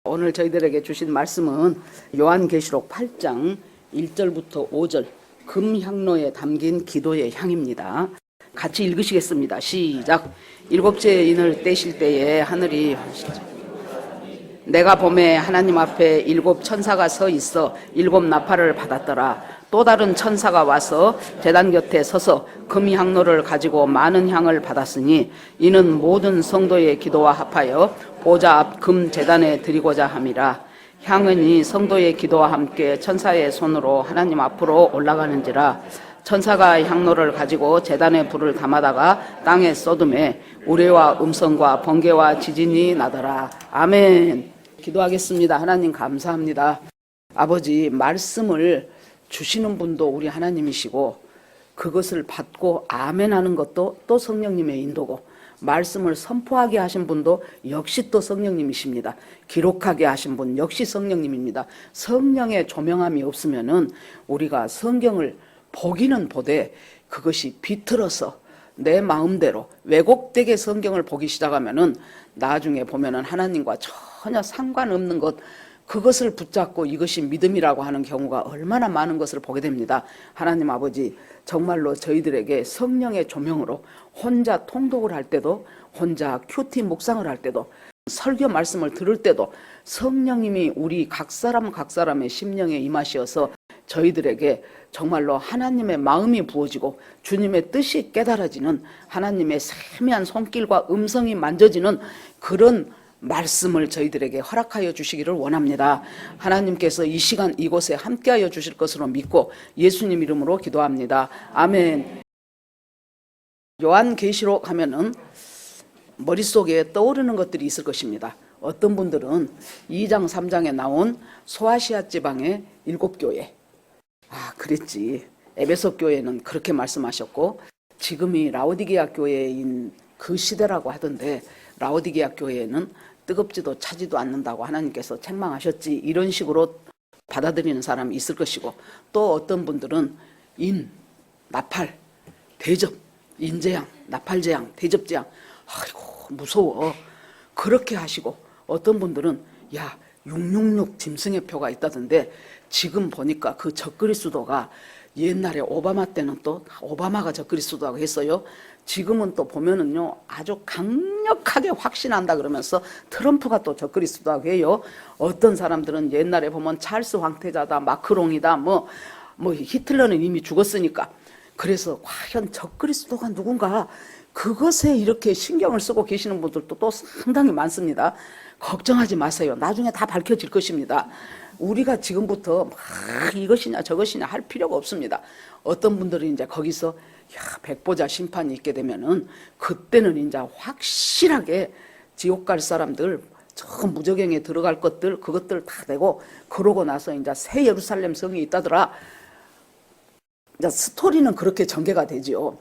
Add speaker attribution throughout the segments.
Speaker 1: 오늘 저희들에게 주신 말씀은 요한계시록 8장 1절부터 5절 금향로에 담긴 기도의 향입니다. 같이 읽으시겠습니다. 시작. 일곱째 인을 떼실 때에 하늘이 내가 보매 하나님 앞에 일곱 천사가 서 있어 일곱 나팔을 받았더라. 또 다른 천사가 와서 제단 곁에 서서 금향로를 가지고 많은 향을 받았으니 이는 모든 성도의 기도와 합하여 보좌 앞 금 제단에 드리고자 함이라. 향은 이 성도의 기도와 함께 천사의 손으로 하나님 앞으로 올라가는지라. 천사가 향로를 가지고 제단에 불을 담아다가 땅에 쏟음에 우레와 음성과 번개와 지진이 나더라. 아멘. 기도하겠습니다. 하나님 감사합니다. 아버지, 말씀을 주시는 분도 우리 하나님이시고 그것을 받고 아멘 하는 것도 또 성령님의 인도고 말씀을 선포하게 하신 분도 역시 또 성령님이십니다. 기록하게 하신 분 역시 성령님입니다. 성령의 조명함이 없으면은 우리가 성경을 보기는 보되 그것이 비틀어서 내 마음대로 왜곡되게 성경을 보기 시작하면은 나중에 보면은 하나님과 전혀 상관없는 것, 그것을 붙잡고 이것이 믿음이라고 하는 경우가 얼마나 많은 것을 보게 됩니다. 하나님 아버지, 정말로 저희들에게 성령의 조명으로 혼자 통독을 할 때도, 혼자 큐티 묵상을 할 때도, 설교 말씀을 들을 때도 성령님이 우리 각 사람의 심령에 임하시어서 저희들에게 정말로 하나님의 마음이 부어지고 주님의 뜻이 깨달아지는, 하나님의 세미한 손길과 음성이 만져지는 그런 말씀을 저희들에게 허락하여 주시기를 원합니다. 하나님께서 이 시간 이곳에 함께하여 주실 것으로 믿고 예수님 이름으로 기도합니다. 아멘. 요한계시록 하면은 머릿속에 떠오르는 것들이 있을 것입니다. 어떤 분들은 2장 3장에 나온 소아시아 지방의 7교회, 그랬지. 에베소 교회는 그렇게 말씀하셨고 지금이 라오디게아 교회인 그 시대라고 하던데 라오디게아 교회에는 뜨겁지도 차지도 않는다고 하나님께서 책망하셨지, 이런 식으로 받아들이는 사람이 있을 것이고, 또 어떤 분들은 인, 나팔, 대접, 인재양, 나팔재양, 대접재양, 아이고 무서워, 그렇게 하시고, 어떤 분들은 야 666 짐승의 표가 있다던데 지금 보니까 그 적그리스도가 옛날에 오바마 때는 또 오바마가 적그리스도라고 했어요. 지금은 또 보면은요 아주 강력하게 확신한다 그러면서 트럼프가 또 적그리스도라고 해요. 어떤 사람들은 옛날에 보면 찰스 황태자다, 마크롱이다, 뭐 히틀러는 이미 죽었으니까, 그래서 과연 적그리스도가 누군가, 그것에 이렇게 신경을 쓰고 계시는 분들도 또 상당히 많습니다. 걱정하지 마세요. 나중에 다 밝혀질 것입니다. 우리가 지금부터 막 이것이냐 저것이냐 할 필요가 없습니다. 어떤 분들은 이제 거기서 백보자 심판이 있게 되면은 그때는 이제 확실하게 지옥 갈 사람들, 저 무저갱에 들어갈 것들, 그것들 다 되고, 그러고 나서 이제 새 예루살렘 성이 있다더라. 이제 스토리는 그렇게 전개가 되지요.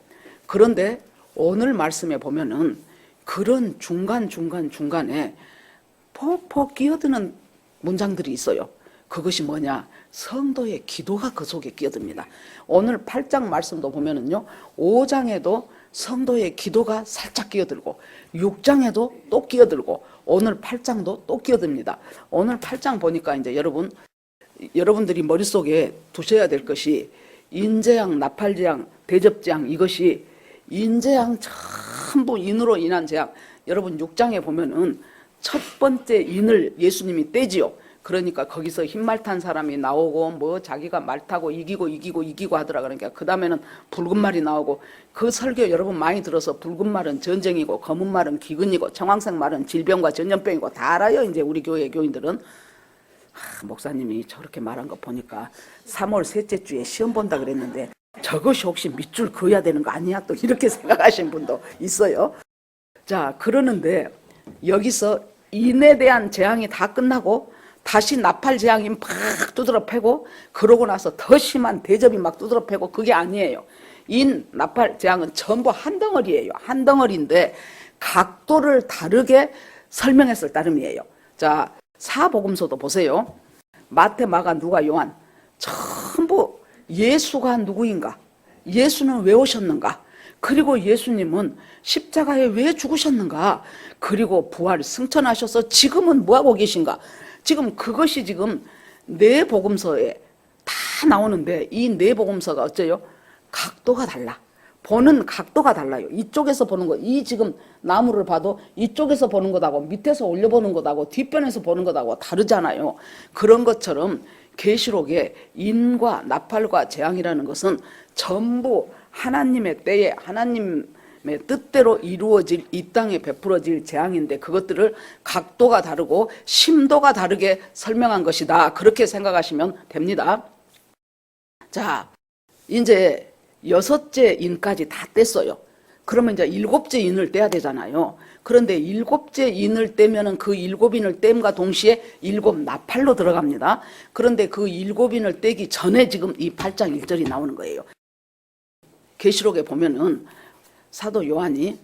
Speaker 1: 그런데 오늘 말씀에 보면은 그런 중간에 폭폭 끼어드는 문장들이 있어요. 그것이 뭐냐? 성도의 기도가 그 속에 끼어듭니다. 오늘 8장 말씀도 보면은요, 5장에도 성도의 기도가 살짝 끼어들고 6장에도 또 끼어들고 오늘 8장도 또 끼어듭니다. 오늘 8장 보니까 이제 여러분들이 머릿속에 두셔야 될 것이 인재양, 나팔재양, 대접재양, 이것이 인재양 전부 인으로 인한 재앙. 여러분 6장에 보면은 첫 번째 인을 예수님이 떼지요. 그러니까 거기서 흰말 탄 사람이 나오고 뭐 자기가 말 타고 이기고 하더라. 그러니까 그 다음에는 붉은 말이 나오고, 그 설교 여러분 많이 들어서 붉은 말은 전쟁이고 검은 말은 기근이고 청황색 말은 질병과 전염병이고 다 알아요. 이제 우리 교회 교인들은. 목사님이 저렇게 말한 거 보니까 3월 셋째 주에 시험 본다 그랬는데 저것이 혹시 밑줄 그어야 되는 거 아니야? 또 이렇게 생각하신 분도 있어요. 자, 그러는데 여기서 인에 대한 재앙이 다 끝나고 다시 나팔 재앙이 막 두드러 패고, 그러고 나서 더 심한 대접이 막 두드러 패고, 그게 아니에요. 인, 나팔 재앙은 전부 한 덩어리예요. 한 덩어리인데 각도를 다르게 설명했을 따름이에요. 자, 사복음서도 보세요. 마태, 마가, 누가, 요한 전부 예수가 누구인가, 예수는 왜 오셨는가, 그리고 예수님은 십자가에 왜 죽으셨는가, 그리고 부활 승천하셔서 지금은 뭐하고 계신가, 지금 그것이 지금 네 복음서에 다 나오는데 이 네 복음서가 어째요? 각도가 달라. 보는 각도가 달라요. 이쪽에서 보는 것, 이 지금 나무를 봐도 이쪽에서 보는 것하고 밑에서 올려보는 것하고 뒷변에서 보는 것하고 다르잖아요. 그런 것처럼 계시록의 인과 나팔과 재앙이라는 것은 전부 하나님의 때에 하나님의 뜻대로 이루어질 이 땅에 베풀어질 재앙인데 그것들을 각도가 다르고 심도가 다르게 설명한 것이다. 그렇게 생각하시면 됩니다. 자, 이제 6째 인까지 다 뗐어요. 그러면 이제 7째 인을 떼야 되잖아요. 그런데 7째 인을 떼면은 그 7인을 땜과 동시에 7 나팔로 들어갑니다. 그런데 그 7인을 떼기 전에 지금 이 8장 1절이 나오는 거예요. 계시록에 보면은 사도 요한이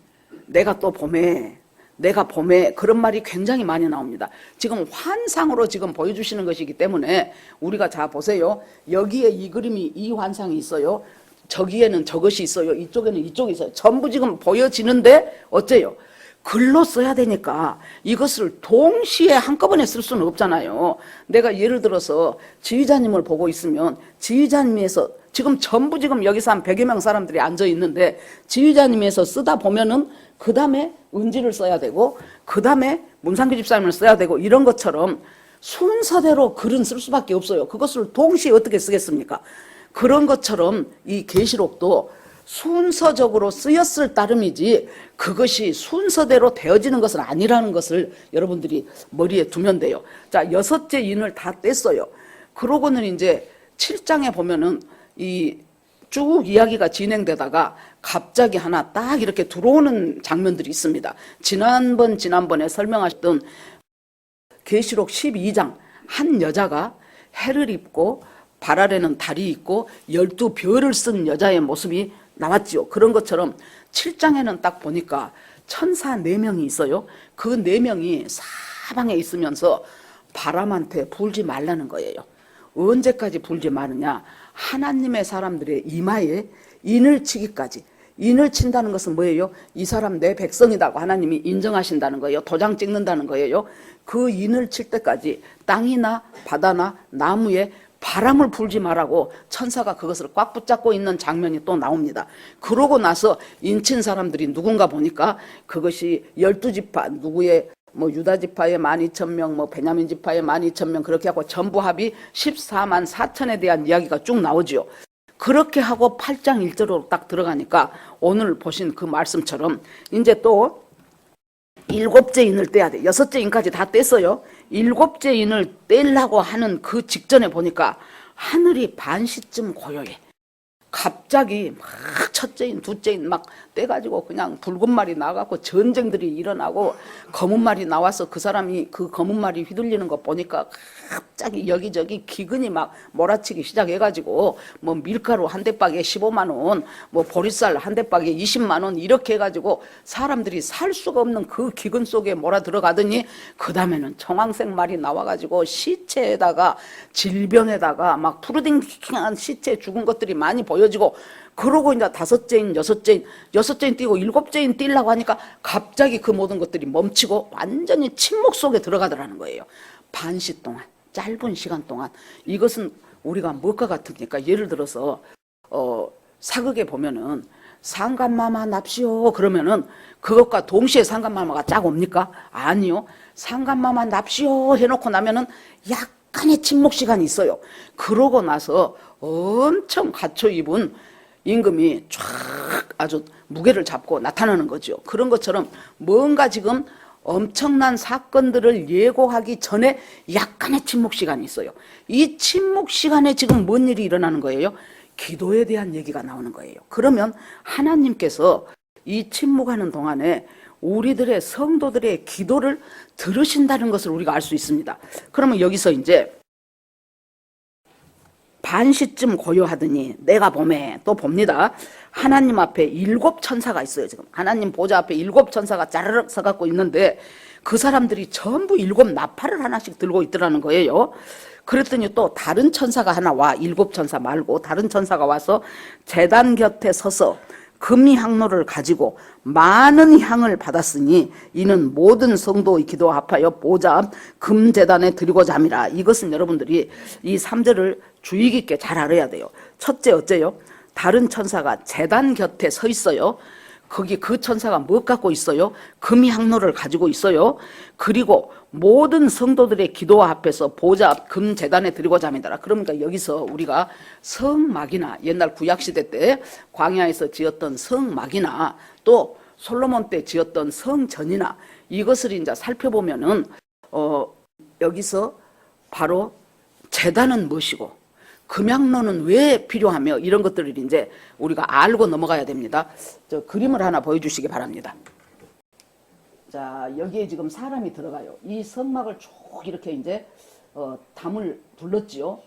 Speaker 1: 내가 봄에 그런 말이 굉장히 많이 나옵니다. 지금 환상으로 지금 보여주시는 것이기 때문에 우리가 자 보세요. 여기에 이 그림이 이 환상이 있어요. 저기에는 저것이 있어요. 이쪽에는 이쪽이 있어요. 전부 지금 보여지는데 어째요? 글로 써야 되니까 이것을 동시에 한꺼번에 쓸 수는 없잖아요. 내가 예를 들어서 지휘자님을 보고 있으면 지휘자님에서 지금 전부 지금 여기서 한 100여 명 사람들이 앉아 있는데 지휘자님에서 쓰다 보면은 그 다음에 은지를 써야 되고 그 다음에 문상규 집사님을 써야 되고 이런 것처럼 순서대로 글은 쓸 수밖에 없어요. 그것을 동시에 어떻게 쓰겠습니까? 그런 것처럼 이 계시록도 순서적으로 쓰였을 따름이지 그것이 순서대로 되어지는 것은 아니라는 것을 여러분들이 머리에 두면 돼요. 자, 6째 인을 다 뗐어요. 그러고는 이제 7장에 보면은 이 쭉 이야기가 진행되다가 갑자기 하나 딱 이렇게 들어오는 장면들이 있습니다. 지난번에 설명하셨던 계시록 12장 한 여자가 해를 입고 발 아래는 달이 있고 12별을 쓴 여자의 모습이 나왔지요. 그런 것처럼 7장에는 딱 보니까 천사 4명이 있어요. 그 4명이 사방에 있으면서 바람한테 불지 말라는 거예요. 언제까지 불지 마느냐? 하나님의 사람들의 이마에 인을 치기까지. 인을 친다는 것은 뭐예요? 이 사람 내 백성이라고 하나님이 인정하신다는 거예요. 도장 찍는다는 거예요. 그 인을 칠 때까지 땅이나 바다나 나무에 바람을 불지 말라고 천사가 그것을 꽉 붙잡고 있는 장면이 또 나옵니다. 그러고 나서 인친 사람들이 누군가 보니까 그것이 12지파 누구의 유다 지파의 12,000명, 베냐민 지파의 12,000명 그렇게 하고 전부 합이 14만 4천에 대한 이야기가 쭉 나오지요. 그렇게 하고 8장 1절로 딱 들어가니까 오늘 보신 그 말씀처럼 이제 또 7째 인을 떼야 돼. 6째 인까지 다 뗐어요. 7째 인을 떼려고 하는 그 직전에 보니까 하늘이 반시쯤 고요해. 갑자기 막 첫째 인, 둘째 인 막 떼가지고 그냥 붉은 말이 나가고 전쟁들이 일어나고 검은 말이 나와서 그 사람이 그 검은 말이 휘둘리는 거 보니까 갑자기 여기저기 기근이 막 몰아치기 시작해가지고 밀가루 한 대박에 15만 원, 보리쌀 한 대박에 20만 원 이렇게 해가지고 사람들이 살 수가 없는 그 기근 속에 몰아 들어가더니 그 다음에는 청황색 말이 나와가지고 시체에다가 질병에다가 막 푸르딩한 시체 죽은 것들이 많이 보여지고 그러고 이제 5째 인, 6째 인 뛰고 7째 인 뛰려고 하니까 갑자기 그 모든 것들이 멈추고 완전히 침묵 속에 들어가더라는 거예요. 반시 동안, 짧은 시간 동안. 이것은 우리가 무엇과 같으니까 예를 들어서 사극에 보면은 상간마마 납시오 그러면은 그것과 동시에 상간마마가 쫙 옵니까? 아니요. 상간마마 납시오 해놓고 나면은 약간의 침묵 시간이 있어요. 그러고 나서 엄청 갖춰 입은 임금이 쫙 아주 무게를 잡고 나타나는 거죠. 그런 것처럼 뭔가 지금 엄청난 사건들을 예고하기 전에 약간의 침묵 시간이 있어요. 이 침묵 시간에 지금 뭔 일이 일어나는 거예요? 기도에 대한 얘기가 나오는 거예요. 그러면 하나님께서 이 침묵하는 동안에 우리들의 성도들의 기도를 들으신다는 것을 우리가 알 수 있습니다. 그러면 여기서 이제 반시쯤 고요하더니 내가 봄에 또 봅니다. 하나님 앞에 7 천사가 있어요. 지금 하나님 보좌 앞에 7 천사가 짜르륵 서갖고 있는데 그 사람들이 전부 7 나팔을 하나씩 들고 있더라는 거예요. 그랬더니 또 다른 천사가 하나 와. 7 천사 말고 다른 천사가 와서 제단 곁에 서서 금향로를 가지고 많은 향을 받았으니 이는 모든 성도의 기도와 합하여 보좌 앞 금제단에 드리고자 함이라. 이것은 여러분들이 이 3절을 주의 깊게 잘 알아야 돼요. 첫째 어째요? 다른 천사가 제단 곁에 서 있어요. 거기 그 천사가 뭐 갖고 있어요? 금향로를 가지고 있어요. 그리고 모든 성도들의 기도와 합해서 보좌 앞 금제단에 드리고자 합니다. 그러니까 여기서 우리가 성막이나 옛날 구약시대 때 광야에서 지었던 성막이나 또 솔로몬 때 지었던 성전이나 이것을 이제 살펴보면은 여기서 바로 제단은 무엇이고 금향로는 왜 필요하며 이런 것들을 이제 우리가 알고 넘어가야 됩니다. 저 그림을 하나 보여주시기 바랍니다. 자, 여기에 지금 사람이 들어가요. 이 성막을 쭉 이렇게 이제 담을 둘렀지요.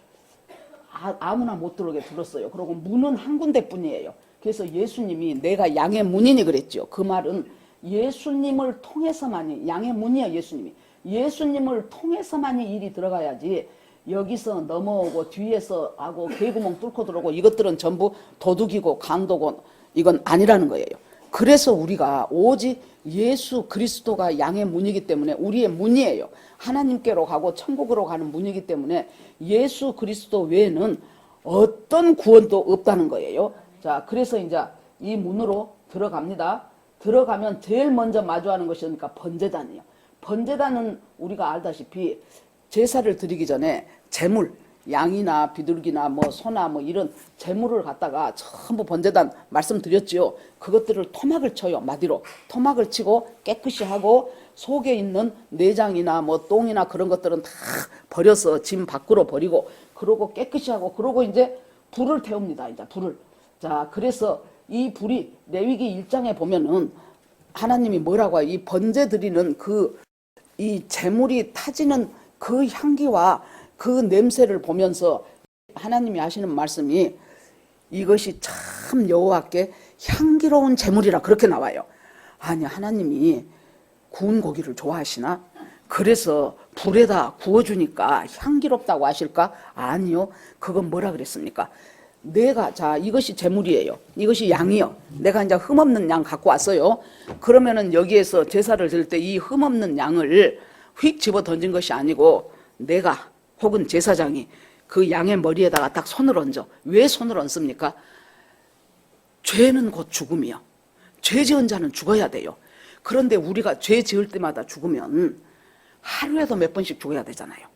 Speaker 1: 아무나 못 들어오게 둘렀어요. 그리고 문은 한 군데뿐이에요. 그래서 예수님이 내가 양의 문이니 그랬죠. 그 말은 예수님을 통해서만이, 양의 문이야 예수님이. 예수님을 통해서만이 일이 들어가야지 여기서 넘어오고 뒤에서 하고 개구멍 뚫고 들어오고 이것들은 전부 도둑이고 강도고 이건 아니라는 거예요. 그래서 우리가 오직 예수 그리스도가 양의 문이기 때문에 우리의 문이에요. 하나님께로 가고 천국으로 가는 문이기 때문에 예수 그리스도 외에는 어떤 구원도 없다는 거예요. 자, 그래서 이제 이 문으로 들어갑니다. 들어가면 제일 먼저 마주하는 것이 그러니까 번제단이에요. 번제단은 우리가 알다시피 제사를 드리기 전에 제물, 양이나 비둘기나 뭐 소나 뭐 이런 제물을 갖다가 전부 번제단 말씀드렸지요. 그것들을 토막을 쳐요. 마디로 토막을 치고 깨끗이 하고 속에 있는 내장이나 뭐 똥이나 그런 것들은 다 버려서 짐 밖으로 버리고 그러고 깨끗이 하고 그러고 이제 불을 태웁니다. 이제 불을. 자, 그래서 이 불이 레위기 1장에 보면은 하나님이 뭐라고 해요? 이 번제 드리는 이 제물이 타지는 그 향기와 그 냄새를 보면서 하나님이 하시는 말씀이 이것이 참 여호와께 향기로운 제물이라 그렇게 나와요. 아니, 하나님이 구운 고기를 좋아하시나? 그래서 불에다 구워주니까 향기롭다고 하실까? 아니요. 그건 뭐라 그랬습니까? 자, 이것이 제물이에요. 이것이 양이요. 내가 이제 흠없는 양 갖고 왔어요. 그러면은 여기에서 제사를 드릴 때 이 흠없는 양을 휙 집어 던진 것이 아니고 내가 혹은 제사장이 그 양의 머리에다가 딱 손을 얹어. 왜 손을 얹습니까? 죄는 곧 죽음이요. 죄 지은 자는 죽어야 돼요. 그런데 우리가 죄 지을 때마다 죽으면 하루에도 몇 번씩 죽어야 되잖아요.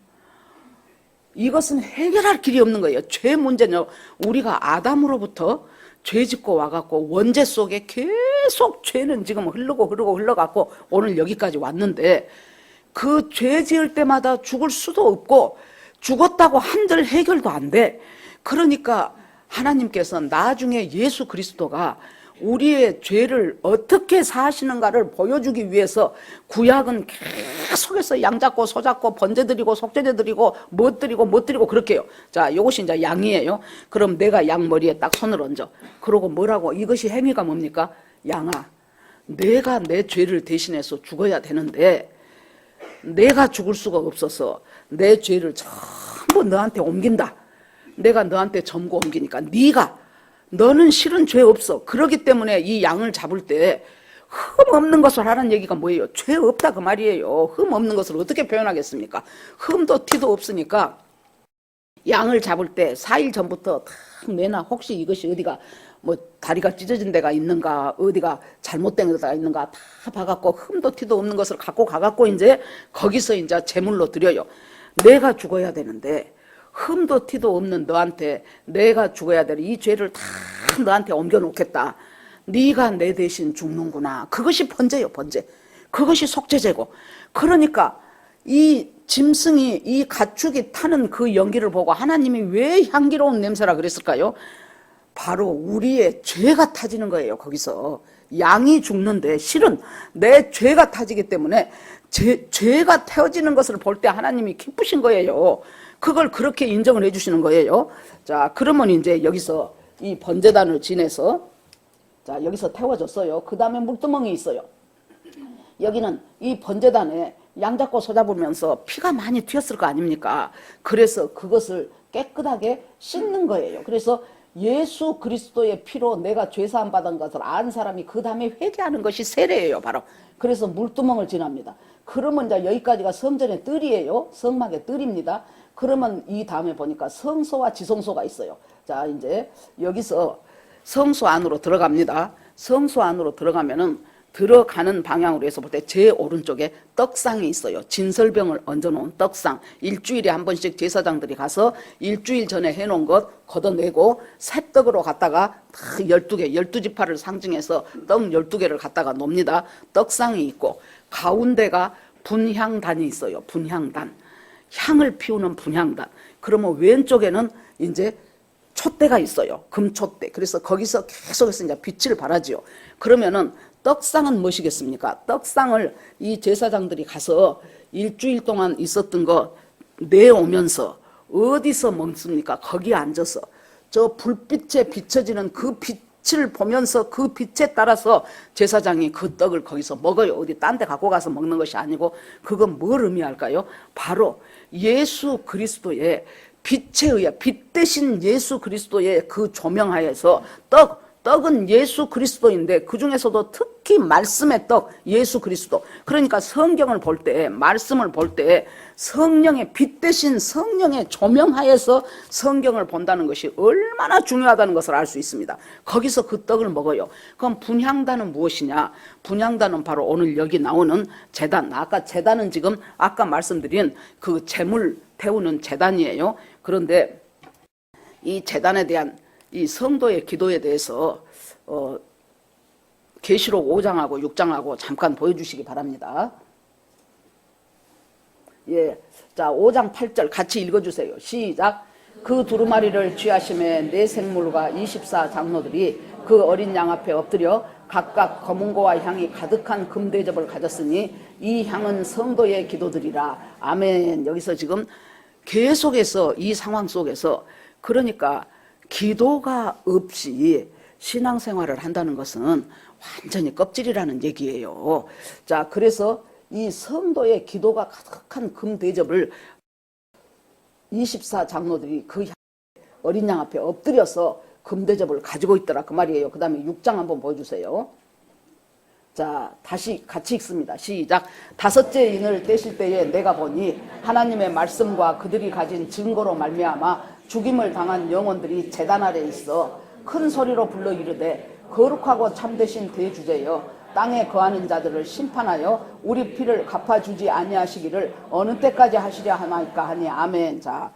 Speaker 1: 이것은 해결할 길이 없는 거예요. 죄 문제는 우리가 아담으로부터 죄 짓고 와갖고 원죄 속에 계속 죄는 지금 흘러갖고 오늘 여기까지 왔는데 그 죄 지을 때마다 죽을 수도 없고 죽었다고 한들 해결도 안 돼. 그러니까 하나님께서 나중에 예수 그리스도가 우리의 죄를 어떻게 사하시는가를 보여주기 위해서 구약은 계속해서 양 잡고 소 잡고 번제 드리고 속죄제 드리고 못 드리고 그렇게 해요. 자, 요것이 이제 양이에요. 그럼 내가 양 머리에 딱 손을 얹어. 그러고 뭐라고? 이것이 행위가 뭡니까? 양아, 내가 내 죄를 대신해서 죽어야 되는데 내가 죽을 수가 없어서 내 죄를 전부 너한테 옮긴다. 내가 너한테 전부 옮기니까 너는 실은 죄 없어. 그렇기 때문에 이 양을 잡을 때 흠 없는 것을 하라는 얘기가 뭐예요? 죄 없다 그 말이에요. 흠 없는 것을 어떻게 표현하겠습니까? 흠도 티도 없으니까 양을 잡을 때 4일 전부터 탁 내놔. 혹시 이것이 어디가 뭐 다리가 찢어진 데가 있는가, 어디가 잘못된 데가 있는가 다 봐갖고 흠도 티도 없는 것을 갖고 가갖고 이제 거기서 이제 제물로 드려요. 내가 죽어야 되는데 흠도 티도 없는 너한테 내가 죽어야 될 이 죄를 다 너한테 옮겨놓겠다. 네가 내 대신 죽는구나. 그것이 번제요, 번제. 그것이 속죄제고. 그러니까 이 짐승이 이 가축이 타는 그 연기를 보고 하나님이 왜 향기로운 냄새라 그랬을까요? 바로 우리의 죄가 타지는 거예요. 거기서 양이 죽는데 실은 내 죄가 타지기 때문에 죄가 태워지는 것을 볼 때 하나님이 기쁘신 거예요. 그걸 그렇게 인정을 해주시는 거예요. 자, 그러면 이제 여기서 이 번제단을 지내서 자, 여기서 태워졌어요. 그 다음에 물두멍이 있어요. 여기는 이 번제단에 양 잡고 소 잡으면서 피가 많이 튀었을 거 아닙니까? 그래서 그것을 깨끗하게 씻는 거예요. 그래서 예수 그리스도의 피로 내가 죄사함 받은 것을 안 사람이 그 다음에 회개하는 것이 세례예요, 바로. 그래서 물두멍을 지납니다. 그러면 이제 여기까지가 성전의 뜰이에요. 성막의 뜰입니다. 그러면 이 다음에 보니까 성소와 지성소가 있어요. 자, 이제 여기서 성소 안으로 들어갑니다. 성소 안으로 들어가면은 들어가는 방향으로 해서 볼 때 제 오른쪽에 떡상이 있어요. 진설병을 얹어놓은 떡상. 일주일에 한 번씩 제사장들이 가서 일주일 전에 해놓은 것 걷어내고 새떡으로 갖다가 12개, 12지파를 상징해서 떡 12개를 갖다가 놉니다. 떡상이 있고 가운데가 분향단이 있어요. 분향단. 향을 피우는 분향단. 그러면 왼쪽에는 이제 촛대가 있어요. 금촛대. 그래서 거기서 계속해서 이제 빛을 발하지요. 그러면은 떡상은 무엇이겠습니까? 떡상을 이 제사장들이 가서 일주일 동안 있었던 거 내오면서 어디서 먹습니까? 거기에 앉아서 저 불빛에 비춰지는 그 빛을 보면서 그 빛에 따라서 제사장이 그 떡을 거기서 먹어요. 어디 딴 데 갖고 가서 먹는 것이 아니고 그건 뭘 의미할까요? 바로 예수 그리스도의 빛에 의해 빛 대신 예수 그리스도의 그 조명하에서 떡은 예수 그리스도인데 그 중에서도 특히 말씀의 떡 예수 그리스도. 그러니까 성경을 볼 때 말씀을 볼 때 성령의 빛 대신 성령의 조명하에서 성경을 본다는 것이 얼마나 중요하다는 것을 알 수 있습니다. 거기서 그 떡을 먹어요. 그럼 분향단은 무엇이냐? 분향단은 바로 오늘 여기 나오는 제단. 아까 제단은 지금 아까 말씀드린 그 제물 태우는 제단이에요. 그런데 이 제단에 대한 이 성도의 기도에 대해서 계시록 5장하고 6장하고 잠깐 보여주시기 바랍니다. 예, 자 5장 8절 같이 읽어주세요. 시작. 그 두루마리를 취하심에 네 생물과 24 장로들이 그 어린 양 앞에 엎드려 각각 검은고와 향이 가득한 금대접을 가졌으니 이 향은 성도의 기도들이라. 아멘. 여기서 지금 계속해서 이 상황 속에서 그러니까 기도가 없이 신앙생활을 한다는 것은 완전히 껍질이라는 얘기예요. 자, 그래서 이 성도의 기도가 가득한 금대접을 24 장로들이 그 어린 양 앞에 엎드려서 금대접을 가지고 있더라 그 말이에요. 그 다음에 6장 한번 보여주세요. 자, 다시 같이 읽습니다. 시작. 다섯째 인을 떼실 때에 내가 보니 하나님의 말씀과 그들이 가진 증거로 말미암아 죽임을 당한 영혼들이 제단 아래 있어 큰 소리로 불러 이르되 거룩하고 참되신 대주제여 땅에 거하는 자들을 심판하여 우리 피를 갚아주지 아니하시기를 어느 때까지 하시려 하나이까 하니. 아멘. 자,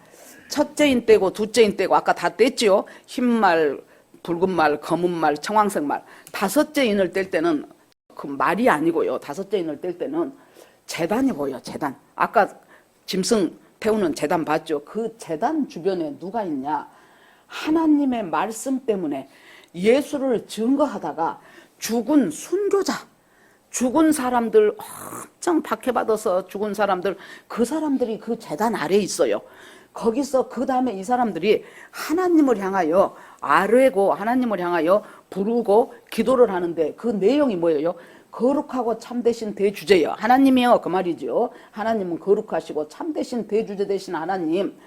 Speaker 1: 첫째 인 떼고 둘째 인 떼고 아까 다 뗐지요. 흰말, 붉은 말, 검은 말, 청황색 말. 다섯째 인을 뗄 때는 그 말이 아니고요. 다섯째 인을 뗄 때는 제단이 보여. 제단. 아까 짐승 태우는 제단 봤죠? 그 제단 주변에 누가 있냐? 하나님의 말씀 때문에 예수를 증거하다가 죽은 순교자, 죽은 사람들 엄청 박해받아서 죽은 사람들, 그 사람들이 그 제단 아래에 있어요. 거기서 그 다음에 이 사람들이 하나님을 향하여 아뢰고 하나님을 향하여 부르고 기도를 하는데 그 내용이 뭐예요? 거룩하고 참되신 대주제여. 하나님이요 그 말이죠. 하나님은 거룩하시고 참되신 대주제 되신 하나님.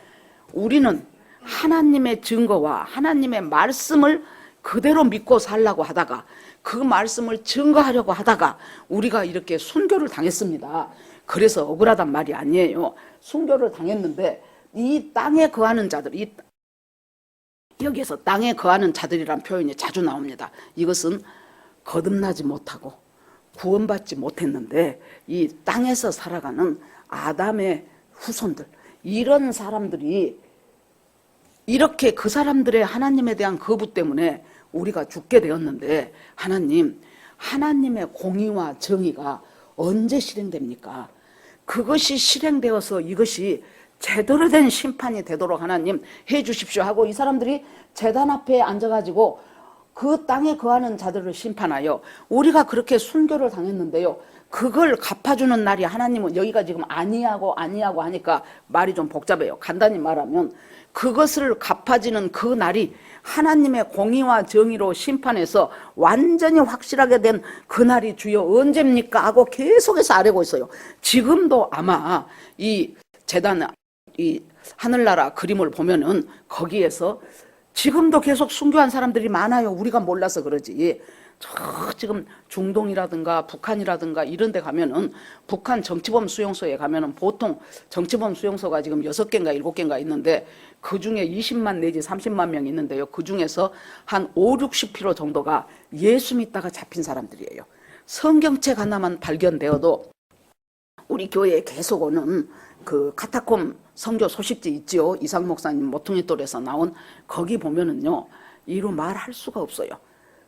Speaker 1: 우리는 하나님의 증거와 하나님의 말씀을 그대로 믿고 살라고 하다가 그 말씀을 증거하려고 하다가 우리가 이렇게 순교를 당했습니다. 그래서 억울하단 말이 아니에요. 순교를 당했는데 이 땅에 거하는 자들, 여기에서 땅에 거하는 자들이란 표현이 자주 나옵니다. 이것은 거듭나지 못하고 구원받지 못했는데 이 땅에서 살아가는 아담의 후손들, 이런 사람들이 이렇게 그 사람들의 하나님에 대한 거부 때문에 우리가 죽게 되었는데 하나님, 하나님의 공의와 정의가 언제 실행됩니까? 그것이 실행되어서 이것이 제대로 된 심판이 되도록 하나님 해 주십시오 하고 이 사람들이 제단 앞에 앉아가지고 그 땅에 거하는 자들을 심판하여 우리가 그렇게 순교를 당했는데요. 그걸 갚아주는 날이 하나님은 여기가 지금 아니하고 하니까 말이 좀 복잡해요. 간단히 말하면 그것을 갚아지는 그 날이 하나님의 공의와 정의로 심판해서 완전히 확실하게 된 그 날이 주여 언제입니까? 하고 계속해서 아뢰고 있어요. 지금도 아마 이 제단, 이 하늘나라 그림을 보면은 거기에서 지금도 계속 순교한 사람들이 많아요. 우리가 몰라서 그러지. 저 지금 중동이라든가 북한이라든가 이런 데 가면은, 북한 정치범 수용소에 가면은 보통 정치범 수용소가 지금 6개인가 7개인가 있는데 그 중에 20만 내지 30만 명 있는데요. 그 중에서 한 5, 60% 정도가 예수 믿다가 잡힌 사람들이에요. 성경책 하나만 발견되어도 우리 교회에 계속 오는 그 카타콤 선교 소식지 있지요. 이상 목사님 모퉁이 돌에서 나온, 거기 보면은요, 이루 말할 수가 없어요.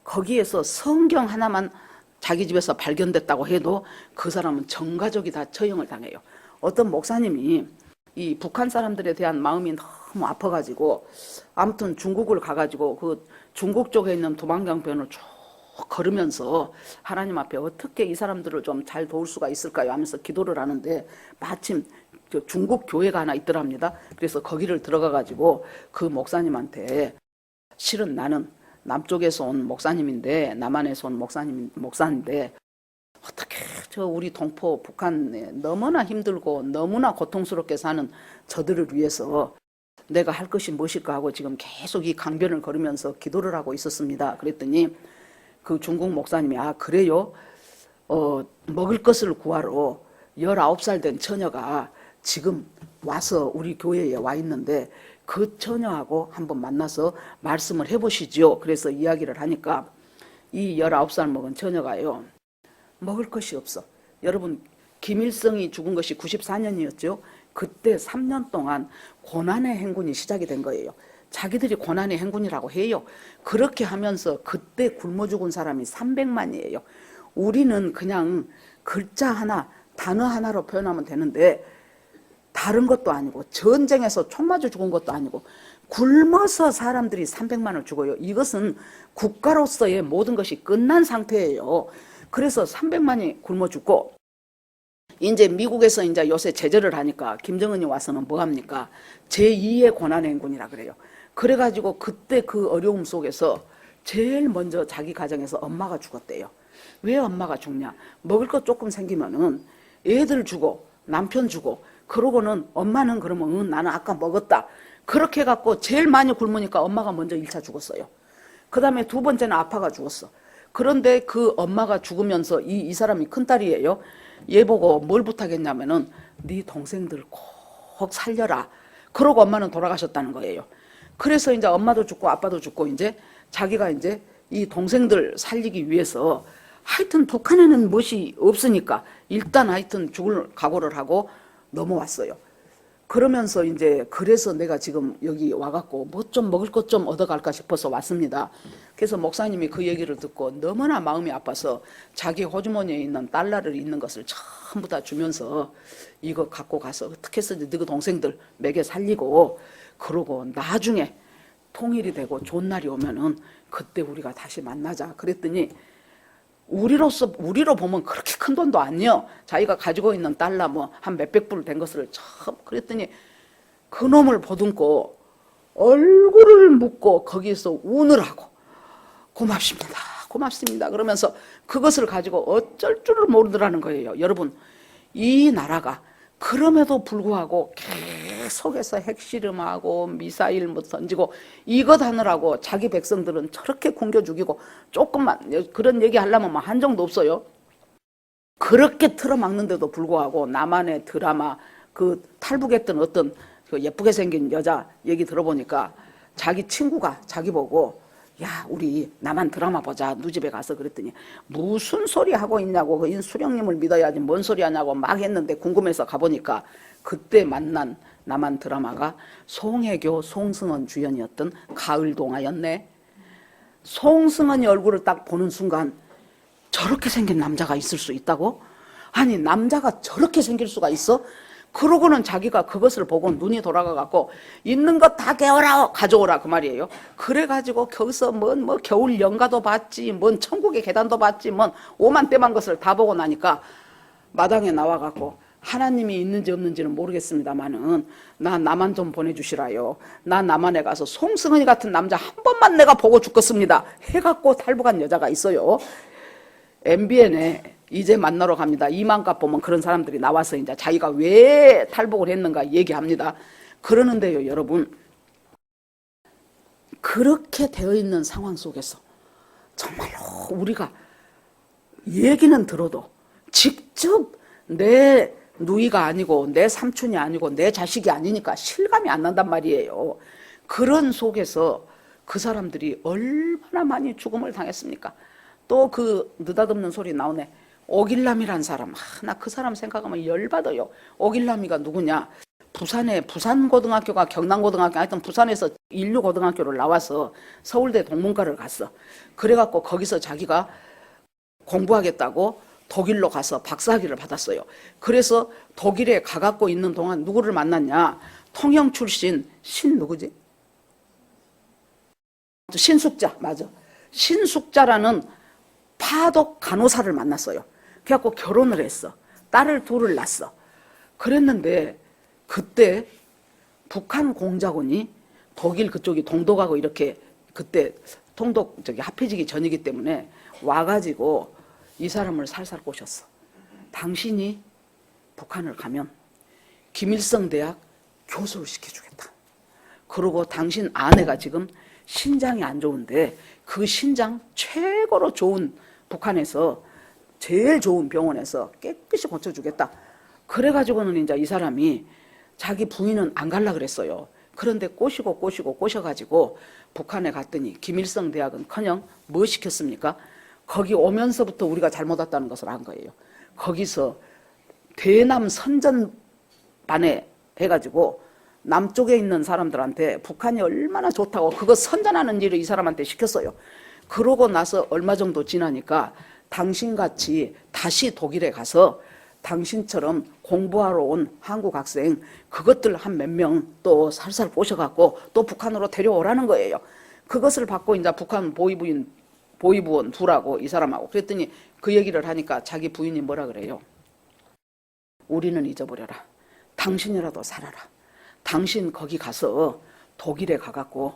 Speaker 1: 거기에서 성경 하나만 자기 집에서 발견됐다고 해도 그 사람은 전 가족이 다 처형을 당해요. 어떤 목사님이 이 북한 사람들에 대한 마음이 너무 아파가지고 아무튼 중국을 가가지고 그 중국 쪽에 있는 두만강변을 쭉 걸으면서 하나님 앞에 어떻게 이 사람들을 좀 잘 도울 수가 있을까요 하면서 기도를 하는데, 마침 중국 교회가 하나 있더랍니다. 그래서 거기를 들어가가지고 그 목사님한테, 실은 나는 남쪽에서 온 목사님인데, 남한에서 온 목사인데 어떻게 저 우리 동포 북한에 너무나 힘들고 너무나 고통스럽게 사는 저들을 위해서 내가 할 것이 무엇일까 하고 지금 계속 이 강변을 걸으면서 기도를 하고 있었습니다. 그랬더니 그 중국 목사님이, 아 그래요? 먹을 것을 구하러 19살 된 처녀가 지금 와서 우리 교회에 와 있는데 그 처녀하고 한번 만나서 말씀을 해보시죠. 그래서 이야기를 하니까 이 19살 먹은 처녀가요, 먹을 것이 없어. 여러분, 김일성이 죽은 것이 94년이었죠. 그때 3년 동안 고난의 행군이 시작이 된 거예요. 자기들이 고난의 행군이라고 해요. 그렇게 하면서 그때 굶어 죽은 사람이 300만이에요. 우리는 그냥 글자 하나, 단어 하나로 표현하면 되는데, 다른 것도 아니고 전쟁에서 총 맞아 죽은 것도 아니고 굶어서 사람들이 300만을 죽어요. 이것은 국가로서의 모든 것이 끝난 상태예요. 그래서 300만이 굶어 죽고, 이제 미국에서 이제 요새 제재를 하니까 김정은이 와서는 뭐 합니까? 제2의 고난의 행군이라 그래요. 그래가지고 그때 그 어려움 속에서 제일 먼저 자기 가정에서 엄마가 죽었대요. 왜 엄마가 죽냐? 먹을 것 조금 생기면은 애들 주고 남편 주고, 그러고는 엄마는 그러면 나는 아까 먹었다. 그렇게 해갖고 제일 많이 굶으니까 엄마가 먼저 1차 죽었어요. 그 다음에 두 번째는 아빠가 죽었어. 그런데 그 엄마가 죽으면서 이 사람이 큰딸이에요. 얘 보고 뭘 부탁했냐면은 네 동생들 꼭 살려라. 그러고 엄마는 돌아가셨다는 거예요. 그래서 이제 엄마도 죽고 아빠도 죽고 이제 자기가 이제 이 동생들 살리기 위해서 하여튼 북한에는 무엇이 없으니까 일단 하여튼 죽을 각오를 하고 넘어왔어요. 그러면서 이제 그래서 내가 지금 여기 와갖고 뭐 좀 먹을 것 좀 얻어갈까 싶어서 왔습니다. 그래서 목사님이 그 얘기를 듣고 너무나 마음이 아파서 자기 호주머니에 있는 달러를 있는 것을 전부 다 주면서 이거 갖고 가서 어떻게 해서 너희 동생들 먹여 살리고, 그러고 나중에 통일이 되고 좋은 날이 오면은 그때 우리가 다시 만나자. 그랬더니 우리로 보면 그렇게 큰 돈도 아니요. 자기가 가지고 있는 달러 뭐 한 몇백 불 된 것을 처음, 그랬더니 그놈을 보듬고 얼굴을 묻고 거기서 우느라고 고맙습니다. 고맙습니다. 그러면서 그것을 가지고 어쩔 줄을 모르더라는 거예요. 여러분, 이 나라가 그럼에도 불구하고 계속해서 핵실험하고 미사일 뭐 던지고 이것 하느라고 자기 백성들은 저렇게 굶겨 죽이고, 조금만 그런 얘기 하려면 뭐 한정도 없어요. 그렇게 틀어막는데도 불구하고 남한의 드라마, 그 탈북했던 어떤 그 예쁘게 생긴 여자 얘기 들어보니까 자기 친구가 자기 보고, 야 우리 남한 드라마 보자 누 집에 가서. 그랬더니 무슨 소리 하고 있냐고, 그 수령님을 믿어야지 뭔 소리 하냐고 막 했는데 궁금해서 가보니까 그때 만난 남한 드라마가 송혜교, 송승헌 주연이었던 가을동화였네. 송승헌이 얼굴을 딱 보는 순간 저렇게 생긴 남자가 있을 수 있다고? 아니 남자가 저렇게 생길 수가 있어? 그러고는 자기가 그것을 보고 눈이 돌아가갖고 있는 것 다 깨워라 가져오라 그 말이에요. 그래가지고 거기서 뭐 겨울 연가도 봤지, 뭔 천국의 계단도 봤지, 뭔 오만 때만 것을 다 보고 나니까 마당에 나와갖고, 하나님이 있는지 없는지는 모르겠습니다만은 나 남한 좀 보내주시라요. 나 남한에 가서 송승헌이 같은 남자 한 번만 내가 보고 죽겠습니다 해갖고 탈북한 여자가 있어요. MBN에 이제 만나러 갑니다. 이만값 보면 그런 사람들이 나와서 이제 자기가 왜 탈북을 했는가 얘기합니다. 그러는데요, 여러분, 그렇게 되어 있는 상황 속에서 정말로 우리가 얘기는 들어도 직접 내 누이가 아니고 내 삼촌이 아니고 내 자식이 아니니까 실감이 안 난단 말이에요. 그런 속에서 그 사람들이 얼마나 많이 죽음을 당했습니까? 또 그 느닷없는 소리 나오네. 오길남이란 사람. 나 그 사람 생각하면 열받아요. 오길남이가 누구냐? 부산에 부산고등학교가 경남고등학교, 하여튼 부산에서 인류고등학교를 나와서 서울대 동문과를 갔어. 그래갖고 거기서 자기가 공부하겠다고 독일로 가서 박사학위를 받았어요. 그래서 독일에 가갖고 있는 동안 누구를 만났냐? 통영 출신 누구지? 신숙자, 맞아. 신숙자라는 파독 간호사를 만났어요. 그래갖고 결혼을 했어. 딸을 둘을 낳았어. 그랬는데 그때 북한 공작원이 독일 그쪽이 동독하고 이렇게 그때 통독 합해지기 전이기 때문에 와가지고 이 사람을 살살 꼬셨어. 당신이 북한을 가면 김일성 대학 교수를 시켜주겠다. 그리고 당신 아내가 지금 신장이 안 좋은데 그 신장 최고로 좋은 북한에서 제일 좋은 병원에서 깨끗이 고쳐주겠다. 그래가지고는 이제 이 사람이 자기 부인은 안 갈라 그랬어요. 그런데 꼬셔가지고 북한에 갔더니 김일성 대학은커녕 뭐 시켰습니까? 거기 오면서부터 우리가 잘못 왔다는 것을 안 거예요. 거기서 대남 선전반에 해가지고 남쪽에 있는 사람들한테 북한이 얼마나 좋다고 그거 선전하는 일을 이 사람한테 시켰어요. 그러고 나서 얼마 정도 지나니까 당신같이 다시 독일에 가서 당신처럼 공부하러 온 한국 학생 그것들 한 몇 명 또 살살 꼬셔갖고 또 북한으로 데려오라는 거예요. 그것을 받고 이제 북한 보위부원 두라고 이 사람하고 그랬더니 그 얘기를 하니까 자기 부인이 뭐라 그래요? 우리는 잊어버려라. 당신이라도 살아라. 당신 거기 가서 독일에 가갖고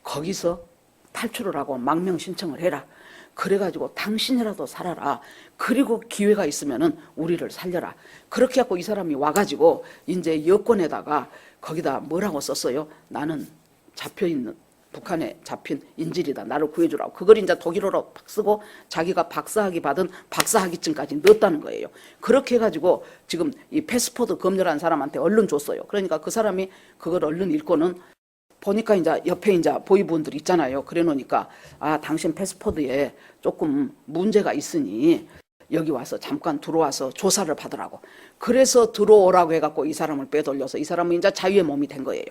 Speaker 1: 거기서 탈출을 하고 망명 신청을 해라. 그래가지고 당신이라도 살아라. 그리고 기회가 있으면은 우리를 살려라. 그렇게 해갖고 이 사람이 와가지고 이제 여권에다가 거기다 뭐라고 썼어요? 나는 잡혀있는 북한에 잡힌 인질이다. 나를 구해주라고. 그걸 이제 독일어로 쓰고 자기가 박사학위 받은 박사학위증까지 넣었다는 거예요. 그렇게 해가지고 지금 이 패스포드 검열한 사람한테 얼른 줬어요. 그러니까 그 사람이 그걸 얼른 읽고는 보니까 이제 옆에 이제 보위부원들 있잖아요. 그래 놓으니까 당신 패스포드에 조금 문제가 있으니 여기 와서 잠깐 들어와서 조사를 받으라고. 그래서 들어오라고 해갖고 이 사람을 빼돌려서 이 사람은 이제 자유의 몸이 된 거예요.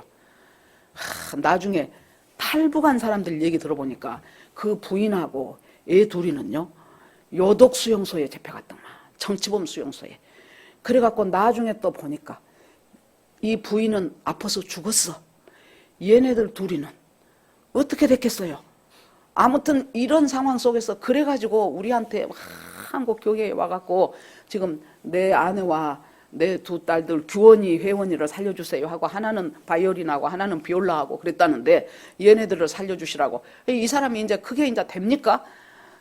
Speaker 1: 나중에 탈북한 사람들 얘기 들어보니까 그 부인하고 애 둘이는요 요독 수용소에 잡혀갔더만. 정치범 수용소에. 그래갖고 나중에 또 보니까 이 부인은 아파서 죽었어. 얘네들 둘이는 어떻게 됐겠어요? 아무튼 이런 상황 속에서 그래가지고 우리한테 한국 교회에 와갖고 지금 내 아내와 내 두 딸들 규원이 회원이를 살려주세요 하고 하나는 바이올린하고 하나는 비올라하고 그랬다는데 얘네들을 살려주시라고. 이 사람이 이제 그게 이제 됩니까?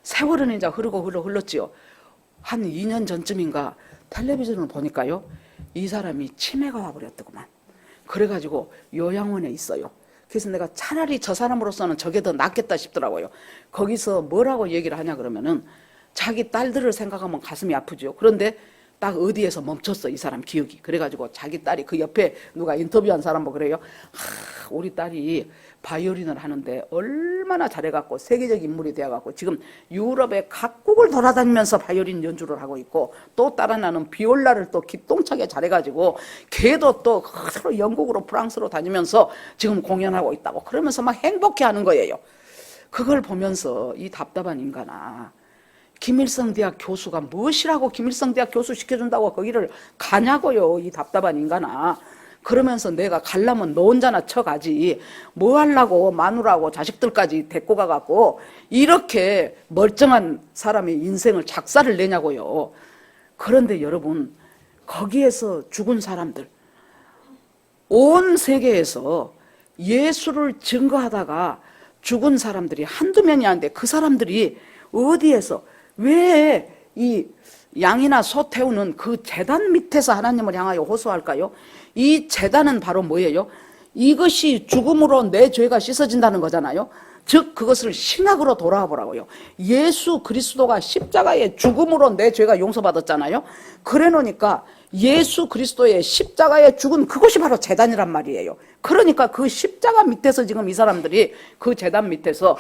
Speaker 1: 세월은 이제 흘렀지요. 한 2년 전쯤인가 텔레비전을 보니까요 이 사람이 치매가 와버렸더구만. 그래가지고 요양원에 있어요. 그래서 내가 차라리 저 사람으로서는 저게 더 낫겠다 싶더라고요. 거기서 뭐라고 얘기를 하냐 그러면은 자기 딸들을 생각하면 가슴이 아프죠. 그런데 딱 어디에서 멈췄어 이 사람 기억이. 그래가지고 자기 딸이 그 옆에 누가 인터뷰한 사람 뭐 그래요. 우리 딸이 바이올린을 하는데 얼마나 잘해갖고 세계적 인물이 되어갖고 지금 유럽의 각국을 돌아다니면서 바이올린 연주를 하고 있고 또 다른 하나는 비올라를 또 기똥차게 잘해가지고 걔도 또 영국으로 프랑스로 다니면서 지금 공연하고 있다고 그러면서 막 행복해하는 거예요. 그걸 보면서 이 답답한 인간아, 김일성 대학 교수가 무엇이라고 김일성 대학 교수 시켜준다고 거기를 가냐고요, 이 답답한 인간아. 그러면서 내가 가려면 너 혼자나 쳐가지 뭐 하려고 마누라하고 자식들까지 데리고 가갖고 이렇게 멀쩡한 사람의 인생을 작사를 내냐고요. 그런데 여러분, 거기에서 죽은 사람들, 온 세계에서 예수를 증거하다가 죽은 사람들이 한두 명이 아닌데 그 사람들이 어디에서 왜 이 양이나 소 태우는 그 제단 밑에서 하나님을 향하여 호소할까요? 이 제단은 바로 뭐예요? 이것이 죽음으로 내 죄가 씻어진다는 거잖아요. 즉 그것을 신학으로 돌아와 보라고요. 예수 그리스도가 십자가의 죽음으로 내 죄가 용서받았잖아요. 그래 놓으니까 예수 그리스도의 십자가의 죽은 그것이 바로 제단이란 말이에요. 그러니까 그 십자가 밑에서 지금 이 사람들이 그 제단 밑에서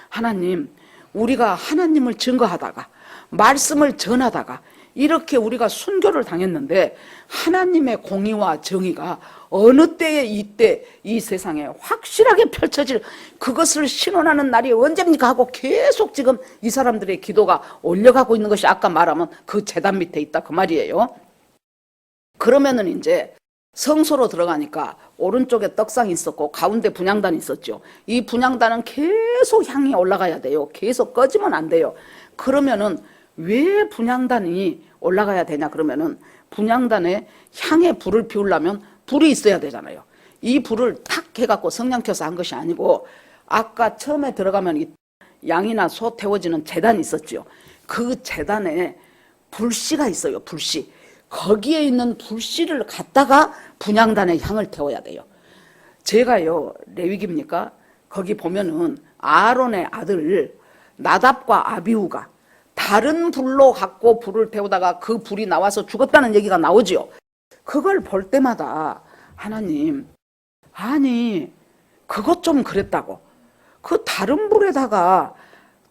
Speaker 1: 하나님, 우리가 하나님을 증거하다가 말씀을 전하다가 이렇게 우리가 순교를 당했는데 하나님의 공의와 정의가 어느 때에 이때 이 세상에 확실하게 펼쳐질 그것을 신원하는 날이 언제입니까 하고 계속 지금 이 사람들의 기도가 올려가고 있는 것이 아까 말하면 그 제단 밑에 있다 그 말이에요. 그러면은 이제 성소로 들어가니까 오른쪽에 떡상이 있었고 가운데 분향단이 있었죠. 이 분향단은 계속 향이 올라가야 돼요. 계속 꺼지면 안 돼요. 그러면은 왜 분향단이 올라가야 되냐 그러면은 분향단에 향에 불을 피우려면 불이 있어야 되잖아요. 이 불을 탁 해갖고 성냥 켜서 한 것이 아니고 아까 처음에 들어가면 이 양이나 소 태워지는 제단이 있었죠. 그 제단에 불씨가 있어요. 불씨. 거기에 있는 불씨를 갖다가 분향단에 향을 태워야 돼요. 제가요 레위기입니까? 거기 보면은 아론의 아들 나답과 아비후가 다른 불로 갖고 불을 태우다가 그 불이 나와서 죽었다는 얘기가 나오지요. 그걸 볼 때마다 하나님, 아니 그것 좀 그랬다고, 그 다른 불에다가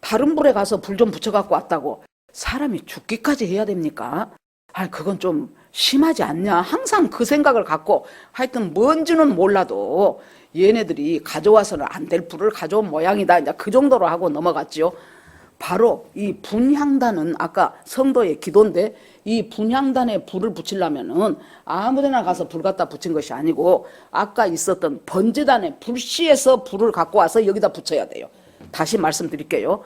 Speaker 1: 다른 불에 가서 불 좀 붙여갖고 왔다고 사람이 죽기까지 해야 됩니까? 아, 그건 좀 심하지 않냐? 항상 그 생각을 갖고 하여튼 뭔지는 몰라도 얘네들이 가져와서는 안 될 불을 가져온 모양이다. 이제 그 정도로 하고 넘어갔죠. 바로 이 분향단은 아까 성도의 기도인데 이 분향단에 불을 붙이려면은 아무데나 가서 불 갖다 붙인 것이 아니고 아까 있었던 번제단에 불씨에서 불을 갖고 와서 여기다 붙여야 돼요. 다시 말씀드릴게요.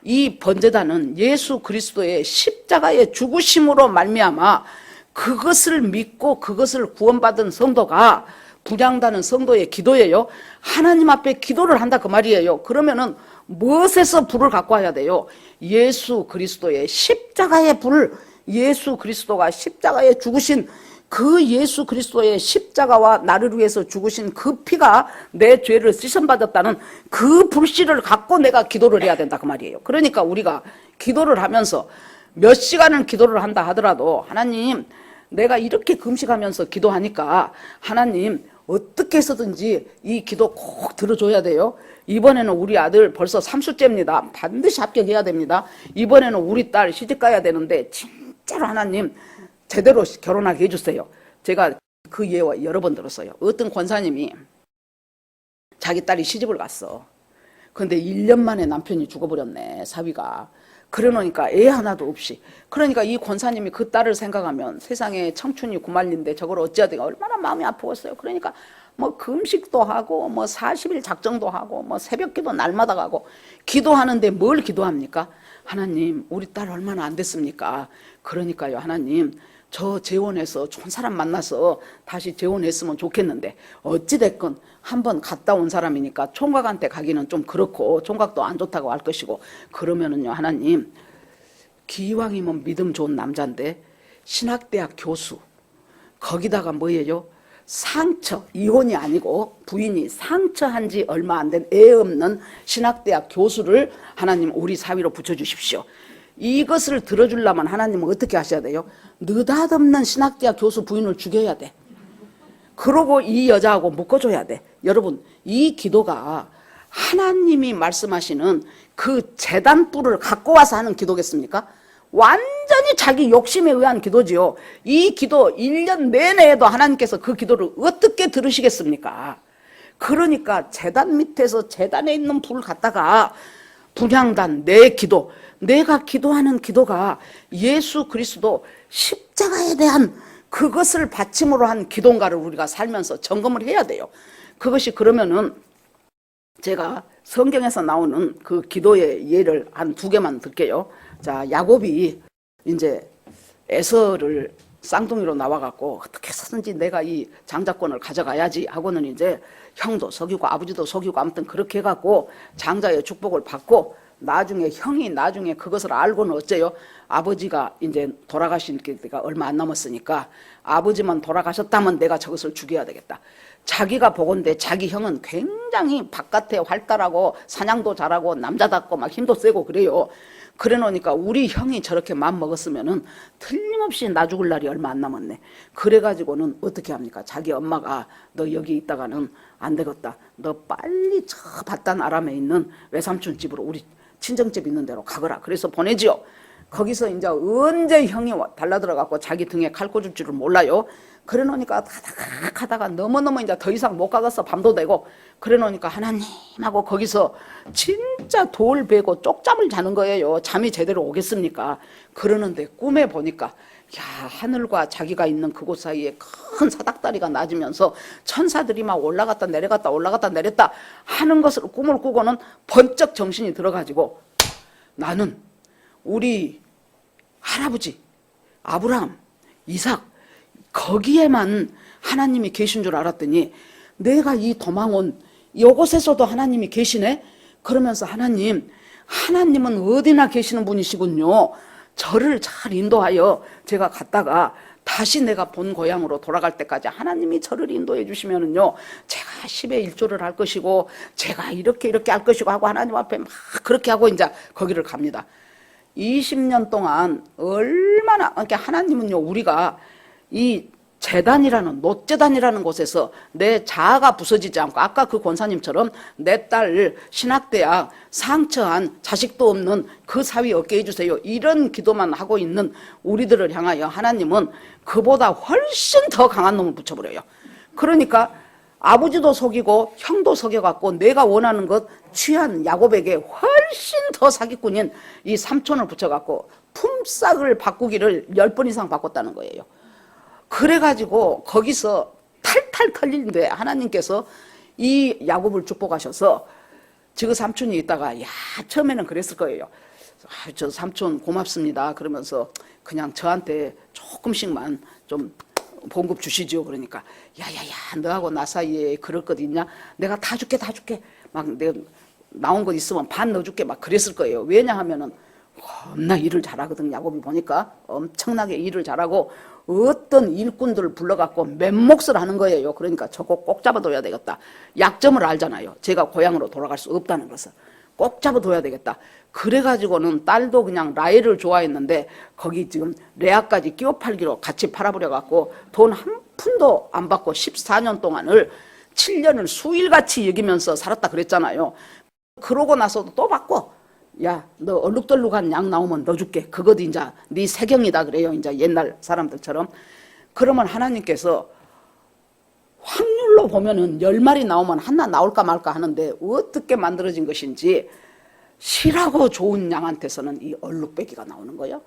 Speaker 1: 이 번제단은 예수 그리스도의 십자가의 죽으심으로 말미암아 그것을 믿고 그것을 구원받은 성도가 분향단은 성도의 기도예요. 하나님 앞에 기도를 한다 그 말이에요. 그러면은 무엇에서 불을 갖고 와야 돼요? 예수 그리스도의 십자가의 불, 예수 그리스도가 십자가에 죽으신 그 예수 그리스도의 십자가와 나를 위해서 죽으신 그 피가 내 죄를 씻음받았다는 그 불씨를 갖고 내가 기도를 해야 된다 그 말이에요. 그러니까 우리가 기도를 하면서 몇 시간을 기도를 한다 하더라도 하나님, 내가 이렇게 금식하면서 기도하니까 하나님 어떻게 해서든지 이 기도 꼭 들어줘야 돼요. 이번에는 우리 아들 벌써 3수째입니다. 반드시 합격해야 됩니다. 이번에는 우리 딸 시집가야 되는데 진짜로 하나님 제대로 결혼하게 해주세요. 제가 그 예와 여러 번 들었어요. 어떤 권사님이 자기 딸이 시집을 갔어. 그런데 1년 만에 남편이 죽어버렸네, 사위가. 그래 놓으니까 애 하나도 없이. 그러니까 이 권사님이 그 딸을 생각하면 세상에 청춘이 구말린데 저걸 어찌해야 되가 얼마나 마음이 아프겠어요. 그러니까 뭐 금식도 하고 뭐 40일 작정도 하고 뭐 새벽기도 날마다 가고 기도하는데 뭘 기도합니까? 하나님, 우리 딸 얼마나 안 됐습니까? 그러니까요, 하나님, 저 재혼해서 좋은 사람 만나서 다시 재혼했으면 좋겠는데 어찌됐건 한번 갔다 온 사람이니까 총각한테 가기는 좀 그렇고 총각도 안 좋다고 할 것이고 그러면은요, 하나님, 기왕이면 믿음 좋은 남자인데 신학대학 교수, 거기다가 뭐예요? 상처, 이혼이 아니고 부인이 상처한 지 얼마 안 된 애 없는 신학대학 교수를 하나님 우리 사위로 붙여주십시오. 이것을 들어주려면 하나님은 어떻게 하셔야 돼요? 느닷없는 신학대학 교수 부인을 죽여야 돼. 그러고 이 여자하고 묶어줘야 돼. 여러분, 이 기도가 하나님이 말씀하시는 그 제단불을 갖고 와서 하는 기도겠습니까? 완전히 자기 욕심에 의한 기도지요. 이 기도 1년 내내에도 하나님께서 그 기도를 어떻게 들으시겠습니까? 그러니까 제단 밑에서 제단에 있는 불을 갖다가 분향단, 내 기도, 내가 기도하는 기도가 예수 그리스도 십자가에 대한 그것을 받침으로 한 기도인가를 우리가 살면서 점검을 해야 돼요. 그것이 그러면은 제가 성경에서 나오는 그 기도의 예를 한 2개만 들게요. 자, 야곱이 이제 에서를 쌍둥이로 나와갖고 어떻게 해서든지 내가 이 장자권을 가져가야지 하고는 이제 형도 속이고 아버지도 속이고 아무튼 그렇게 해갖고 장자의 축복을 받고 나중에 형이 나중에 그것을 알고는 어째요? 아버지가 이제 돌아가신 때가 얼마 안 남았으니까 아버지만 돌아가셨다면 내가 저것을 죽여야 되겠다. 자기가 보건대 자기 형은 굉장히 바깥에 활달하고 사냥도 잘하고 남자답고 막 힘도 세고 그래요. 그래 놓으니까 우리 형이 저렇게 마음 먹었으면은 틀림없이 나 죽을 날이 얼마 안 남았네. 그래 가지고는 어떻게 합니까? 자기 엄마가 너 여기 있다가는 안 되겠다. 너 빨리 저 바단 아람에 있는 외삼촌 집으로 우리 친정집 있는 데로 가거라. 그래서 보내지요. 거기서 이제 언제 형이 달라들어갖고 자기 등에 칼 꽂을 줄을 몰라요. 그래 놓으니까 하다가 너무너무 이제 더 이상 못 가겠어. 밤도 되고. 그래 놓으니까 하나님하고 거기서 진짜 돌 베고 쪽잠을 자는 거예요. 잠이 제대로 오겠습니까? 그러는데 꿈에 보니까 야, 하늘과 자기가 있는 그곳 사이에 큰 사닥다리가 낮으면서 천사들이 막 올라갔다 내려갔다 올라갔다 내렸다 하는 것을 꿈을 꾸고는 번쩍 정신이 들어가지고 나는 우리 할아버지 아브라함, 이삭 거기에만 하나님이 계신 줄 알았더니 내가 이 도망 온 이곳에서도 하나님이 계시네? 그러면서 하나님은 어디나 계시는 분이시군요. 저를 잘 인도하여 제가 갔다가 다시 내가 본 고향으로 돌아갈 때까지 하나님이 저를 인도해 주시면은요, 제가 10의 1조를 할 것이고 제가 이렇게 할 것이고 하고 하나님 앞에 막 그렇게 하고 이제 거기를 갑니다. 20년 동안 얼마나, 그러니까 하나님은요, 우리가 이 재단이라는 노재단이라는 곳에서 내 자아가 부서지지 않고 아까 그 권사님처럼 내 딸 신학대학 상처한 자식도 없는 그 사위 얻게 해주세요 이런 기도만 하고 있는 우리들을 향하여 하나님은 그보다 훨씬 더 강한 놈을 붙여버려요. 그러니까 아버지도 속이고 형도 속여갖고 내가 원하는 것 취한 야곱에게 훨씬 더 사기꾼인 이 삼촌을 붙여갖고 품삯을 바꾸기를 10번 이상 바꿨다는 거예요. 그래가지고 거기서 탈탈 털리는데 하나님께서 이 야곱을 축복하셔서 지그 삼촌이 있다가 야 처음에는 그랬을 거예요. 저 삼촌 고맙습니다. 그러면서 그냥 저한테 조금씩만 좀 봉급 주시죠. 그러니까 야야야 너하고 나 사이에 그럴 것 있냐? 내가 다 줄게 막 내가 나온 것 있으면 반 넣어줄게 막 그랬을 거예요. 왜냐하면은 겁나 일을 잘하거든. 야곱이 보니까 엄청나게 일을 잘하고 어떤 일꾼들을 불러갖고 맨몫을 하는 거예요. 그러니까 저거 꼭 잡아둬야 되겠다. 약점을 알잖아요. 제가 고향으로 돌아갈 수 없다는 것을 꼭 잡아둬야 되겠다. 그래가지고는 딸도 그냥 라헬을 좋아했는데 거기 지금 레아까지 끼워 팔기로 같이 팔아버려갖고 돈 한 푼도 안 받고 14년 동안을 7년을 수일같이 여기면서 살았다 그랬잖아요. 그러고 나서도 또 받고 야, 너 얼룩덜룩한 양 나오면 넣어줄게. 그것도 이제 네 세경이다 그래요. 이제 옛날 사람들처럼. 그러면 하나님께서 확률로 보면은 10마리 나오면 하나 나올까 말까 하는데 어떻게 만들어진 것인지 실하고 좋은 양한테서는 이 얼룩배기가 나오는 거예요.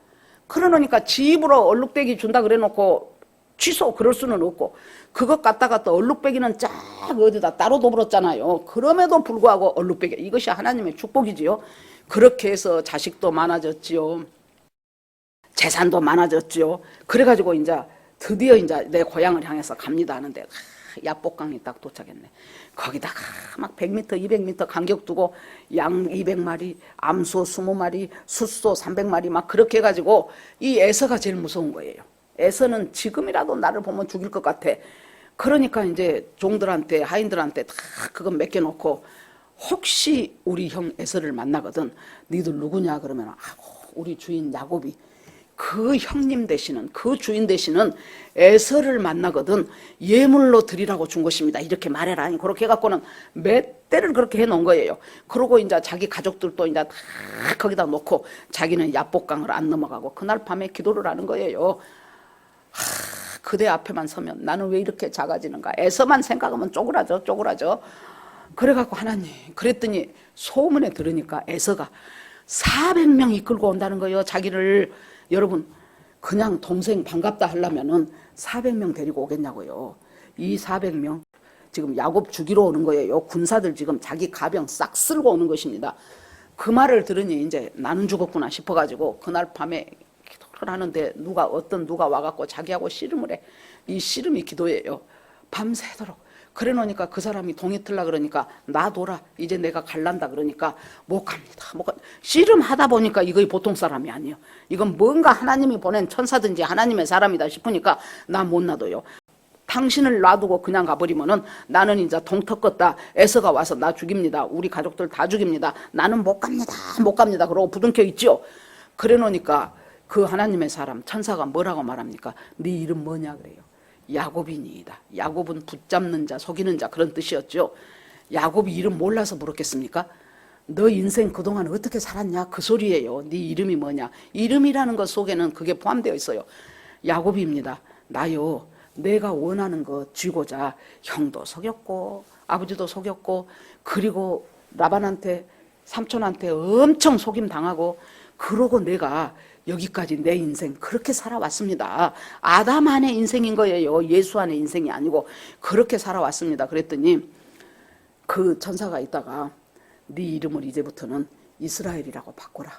Speaker 1: 그러니까 집으로 얼룩배기 준다 그래 놓고 취소 그럴 수는 없고 그것 갖다가 또 얼룩배기는 쫙 어디다 따로 도불었잖아요. 그럼에도 불구하고 얼룩배기 이것이 하나님의 축복이지요. 그렇게 해서 자식도 많아졌지요. 재산도 많아졌지요. 그래가지고 이제 드디어 이제 내 고향을 향해서 갑니다 하는데 야복강이 딱 도착했네. 거기다가 막 100m, 200m 간격 두고 양 200마리, 암소 20마리, 숫소 300마리 막 그렇게 해가지고 이 에서가 제일 무서운 거예요. 에서는 지금이라도 나를 보면 죽일 것 같아. 그러니까 이제 종들한테 하인들한테 다 그거 맡겨놓고 혹시 우리 형 에서를 만나거든 니들 누구냐 그러면 우리 주인 야곱이 그 형님 되시는 그 주인 되시는 에서를 만나거든 예물로 드리라고 준 것입니다 이렇게 말해라. 그렇게 해갖고는 몇 대를 그렇게 해놓은 거예요. 그러고 이제 자기 가족들도 이제 다 거기다 놓고 자기는 야복강을 안 넘어가고 그날 밤에 기도를 하는 거예요. 그대 앞에만 서면 나는 왜 이렇게 작아지는가. 에서만 생각하면 쪼그라져. 그래갖고 하나님 그랬더니 소문에 들으니까 에서가 400명 이끌고 온다는 거예요. 자기를. 여러분 그냥 동생 반갑다 하려면은 400명 데리고 오겠냐고요. 이 400명 지금 야곱 죽이러 오는 거예요. 군사들 지금 자기 가병 싹 쓸고 오는 것입니다. 그 말을 들으니 이제 나는 죽었구나 싶어가지고 그날 밤에 기도를 하는데 누가 와갖고 자기하고 씨름을 해. 이 씨름이 기도예요. 밤새도록 그래 놓으니까 그 사람이 동이 틀라 그러니까 놔둬라, 이제 내가 갈란다 그러니까 못 갑니다. 씨름하다 보니까 이거 보통 사람이 아니에요. 이건 뭔가 하나님이 보낸 천사든지 하나님의 사람이다 싶으니까 나 못 놔둬요. 당신을 놔두고 그냥 가버리면은 나는 이제 동터껐다, 에서가 와서 나 죽입니다, 우리 가족들 다 죽입니다, 나는 못 갑니다, 못 갑니다 그러고 부둥켜 있죠. 그래 놓으니까 그 하나님의 사람 천사가 뭐라고 말합니까? 네 이름 뭐냐 그래요. 야곱이니이다. 야곱은 붙잡는 자, 속이는 자 그런 뜻이었죠. 야곱이 이름 몰라서 물었겠습니까? 너 인생 그동안 어떻게 살았냐 그 소리예요. 네 이름이 뭐냐. 이름이라는 것 속에는 그게 포함되어 있어요. 야곱입니다. 나요, 내가 원하는 거 쥐고자 형도 속였고 아버지도 속였고 그리고 라반한테, 삼촌한테 엄청 속임 당하고, 그러고 내가 여기까지 내 인생 그렇게 살아왔습니다. 아담 안의 인생인 거예요. 예수 안의 인생이 아니고 그렇게 살아왔습니다. 그랬더니 그 천사가 있다가 네 이름을 이제부터는 이스라엘이라고 바꾸라.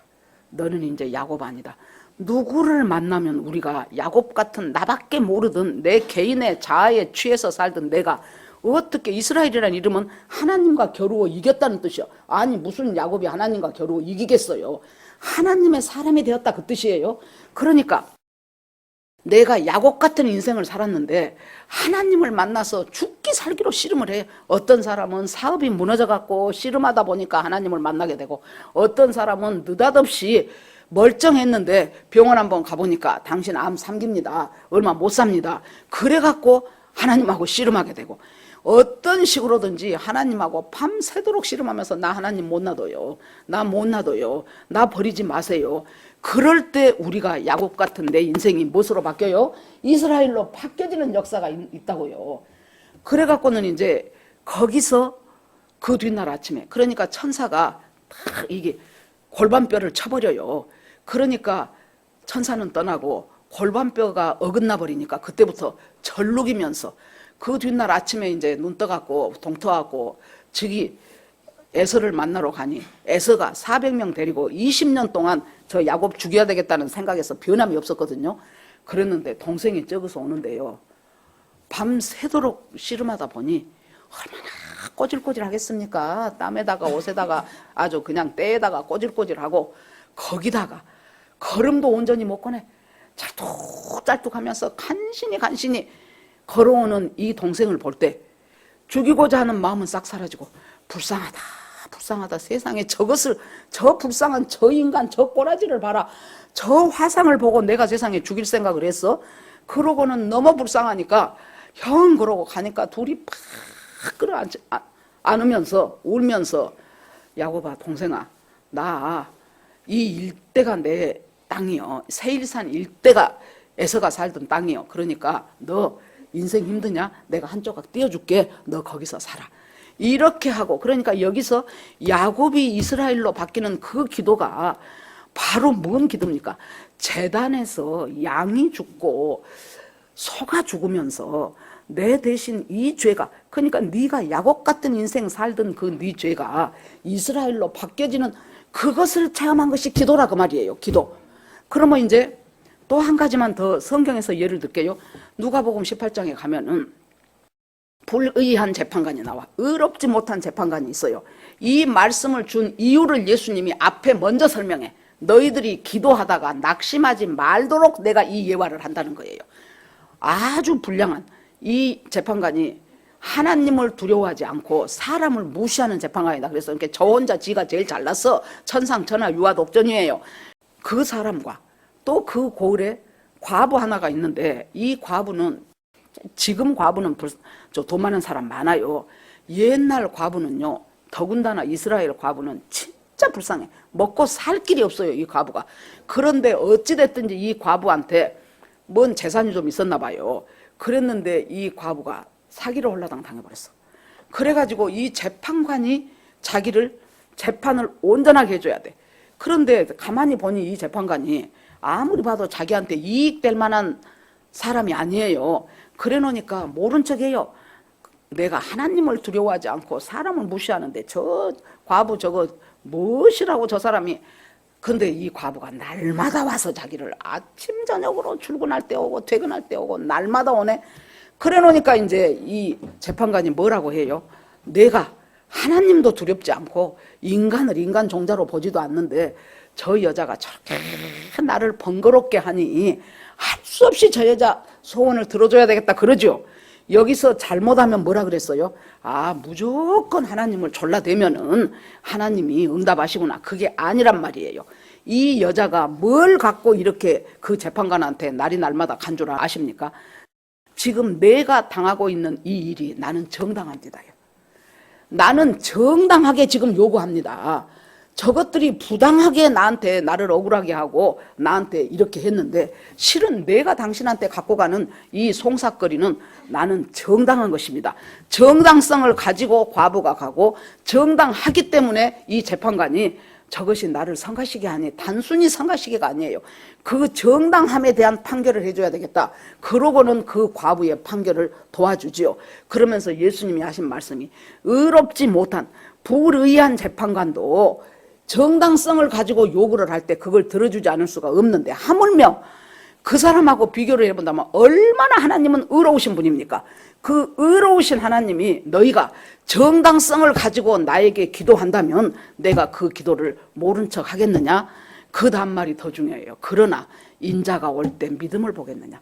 Speaker 1: 너는 이제 야곱 아니다. 누구를 만나면 우리가 야곱 같은 나밖에 모르던 내 개인의 자아에 취해서 살던 내가 어떻게, 이스라엘이라는 이름은 하나님과 겨루어 이겼다는 뜻이요. 아니 무슨 야곱이 하나님과 겨루어 이기겠어요. 하나님의 사람이 되었다 그 뜻이에요. 그러니까 내가 야곱 같은 인생을 살았는데 하나님을 만나서 죽기 살기로 씨름을 해. 어떤 사람은 사업이 무너져갖고 씨름하다 보니까 하나님을 만나게 되고, 어떤 사람은 느닷없이 멀쩡했는데 병원 한번 가보니까 당신 암 3기입니다. 얼마 못 삽니다. 그래갖고 하나님하고 씨름하게 되고, 어떤 식으로든지 하나님하고 밤새도록 씨름하면서 나 하나님 못 놔둬요, 나 못 놔둬요, 나 버리지 마세요. 그럴 때 우리가 야곱 같은 내 인생이 무엇으로 바뀌어요? 이스라엘로 바뀌어지는 역사가 있다고요. 그래갖고는 이제 거기서 그 뒷날 아침에, 그러니까 천사가 다 이게 골반뼈를 쳐버려요. 그러니까 천사는 떠나고 골반뼈가 어긋나 버리니까 그때부터 절룩이면서 그 뒷날 아침에 이제 눈 떠갖고 동터갖고 저기 에서를 만나러 가니, 에서가 400명 데리고 20년 동안 저 야곱 죽여야 되겠다는 생각에서 변함이 없었거든요. 그랬는데 동생이 적어서 오는데요, 밤새도록 씨름하다 보니 얼마나 꼬질꼬질 하겠습니까? 땀에다가 옷에다가 아주 그냥 때에다가 꼬질꼬질하고, 거기다가 걸음도 온전히 못 꺼내 짤뚝짤뚝하면서 간신히 걸어오는 이 동생을 볼 때 죽이고자 하는 마음은 싹 사라지고, 불쌍하다 세상에 저것을, 저 불쌍한 저 인간 저 꼬라지를 봐라, 저 화상을 보고 내가 세상에 죽일 생각을 했어? 그러고는 너무 불쌍하니까 형 그러고 가니까 둘이 팍 끌어안으면서 울면서, 야곱아 동생아, 나 이 일대가 내 땅이요, 세일산 일대가 에서가 살던 땅이요. 그러니까 너 인생 힘드냐? 내가 한 조각 띄워줄게. 너 거기서 살아. 이렇게 하고, 그러니까 여기서 야곱이 이스라엘로 바뀌는 그 기도가 바로 뭔 기도입니까? 제단에서 양이 죽고 소가 죽으면서 내 대신 이 죄가, 그러니까 네가 야곱 같은 인생 살던 그 네 죄가 이스라엘로 바뀌어지는 그것을 체험한 것이 기도라 그 말이에요. 기도. 그러면 이제 또 한 가지만 더 성경에서 예를 들게요. 누가복음 18장에 가면은 불의한 재판관이 나와. 의롭지 못한 재판관이 있어요. 이 말씀을 준 이유를 예수님이 앞에 먼저 설명해. 너희들이 기도하다가 낙심하지 말도록 내가 이 예화를 한다는 거예요. 아주 불량한 이 재판관이 하나님을 두려워하지 않고 사람을 무시하는 재판관이다. 그래서 이렇게 저 혼자 지가 제일 잘났어. 천상천하 유아독전이에요. 그 사람과 또 그 고을에 과부 하나가 있는데, 이 과부는, 지금 과부는 돈 많은 사람 많아요. 옛날 과부는요, 더군다나 이스라엘 과부는 진짜 불쌍해. 먹고 살 길이 없어요, 이 과부가. 그런데 어찌됐든지 이 과부한테 뭔 재산이 좀 있었나 봐요. 그랬는데 이 과부가 사기를 홀라당 당해버렸어. 그래가지고 이 재판관이 자기를 재판을 온전하게 해줘야 돼. 그런데 가만히 보니 이 재판관이 아무리 봐도 자기한테 이익될 만한 사람이 아니에요. 그래 놓으니까 모른 척해요. 내가 하나님을 두려워하지 않고 사람을 무시하는데 저 과부 저거 무엇이라고 저 사람이. 근데 이 과부가 날마다 와서 자기를 아침 저녁으로 출근할 때 오고 퇴근할 때 오고 날마다 오네. 그래 놓으니까 이제 이 재판관이 뭐라고 해요? 내가 하나님도 두렵지 않고 인간을 인간 종자로 보지도 않는데 저 여자가 저렇게 나를 번거롭게 하니 할 수 없이 저 여자 소원을 들어줘야 되겠다 그러죠. 여기서 잘못하면 뭐라 그랬어요? 아, 무조건 하나님을 졸라대면은 하나님이 응답하시구나. 그게 아니란 말이에요. 이 여자가 뭘 갖고 이렇게 그 재판관한테 날이 날마다 간 줄 아십니까? 지금 내가 당하고 있는 이 일이 나는 정당합니다요. 나는 정당하게 지금 요구합니다. 저것들이 부당하게 나한테 나를 억울하게 하고 나한테 이렇게 했는데 실은 내가 당신한테 갖고 가는 이 송사거리는 나는 정당한 것입니다. 정당성을 가지고 과부가 가고 정당하기 때문에 이 재판관이 저것이 나를 성가시게 하니 단순히 성가시게가 아니에요. 그 정당함에 대한 판결을 해줘야 되겠다. 그러고는 그 과부의 판결을 도와주지요. 그러면서 예수님이 하신 말씀이 의롭지 못한 불의한 재판관도 정당성을 가지고 요구를 할 때 그걸 들어주지 않을 수가 없는데 하물며 그 사람하고 비교를 해본다면 얼마나 하나님은 의로우신 분입니까? 그 의로우신 하나님이 너희가 정당성을 가지고 나에게 기도한다면 내가 그 기도를 모른 척 하겠느냐? 그 다음 말이 더 중요해요. 그러나 인자가 올 때 믿음을 보겠느냐?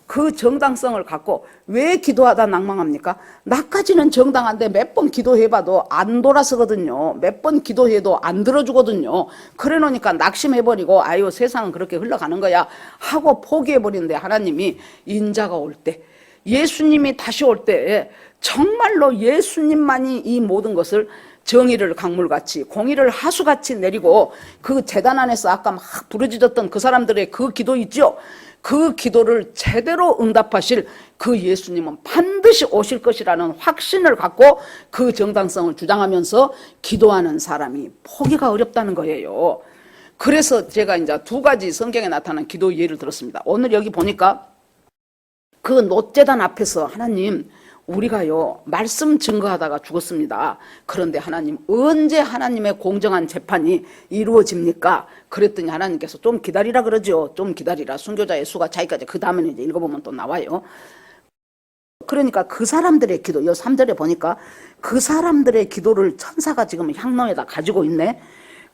Speaker 1: 그 정당성을 갖고 왜 기도하다 낭망합니까? 나까지는 정당한데 몇 번 기도해봐도 안 돌아서거든요. 몇 번 기도해도 안 들어주거든요. 그래 놓으니까 낙심해버리고 아유 세상은 그렇게 흘러가는 거야 하고 포기해버리는데 하나님이 인자가 올 때 예수님이 다시 올 때 정말로 예수님만이 이 모든 것을 정의를 강물같이 공의를 하수같이 내리고 그 제단 안에서 아까 막 부르짖었던 그 사람들의 그 기도 있죠. 그 기도를 제대로 응답하실 그 예수님은 반드시 오실 것이라는 확신을 갖고 그 정당성을 주장하면서 기도하는 사람이 포기가 어렵다는 거예요. 그래서 제가 이제 두 가지 성경에 나타난 기도 예를 들었습니다. 오늘 여기 보니까 그 놋제단 앞에서 하나님 우리가요 말씀 증거하다가 죽었습니다. 그런데 하나님 언제 하나님의 공정한 재판이 이루어집니까? 그랬더니 하나님께서 좀 기다리라 그러죠. 좀 기다리라. 순교자의 수가 자기까지 그 다음에 이제 읽어보면 또 나와요. 그러니까 그 사람들의 기도, 이 3절에 보니까 그 사람들의 기도를 천사가 지금 향로에다 가지고 있네.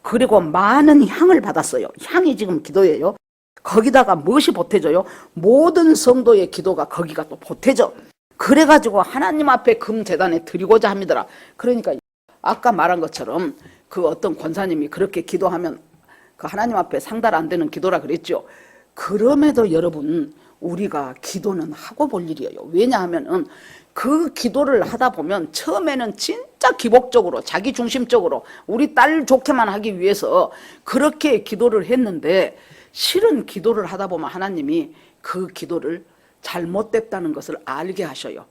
Speaker 1: 그리고 많은 향을 받았어요. 향이 지금 기도예요. 거기다가 무엇이 보태져요? 모든 성도의 기도가 거기가 또 보태져. 그래가지고 하나님 앞에 금제단에 드리고자 합니다. 그러니까 아까 말한 것처럼 그 어떤 권사님이 그렇게 기도하면 그 하나님 앞에 상달 안 되는 기도라 그랬죠. 그럼에도 여러분 우리가 기도는 하고 볼 일이에요. 왜냐하면은 그 기도를 하다 보면 처음에는 진짜 기복적으로 자기 중심적으로 우리 딸 좋게만 하기 위해서 그렇게 기도를 했는데 실은 기도를 하다 보면 하나님이 그 기도를 잘못됐다는 것을 알게 하셔요.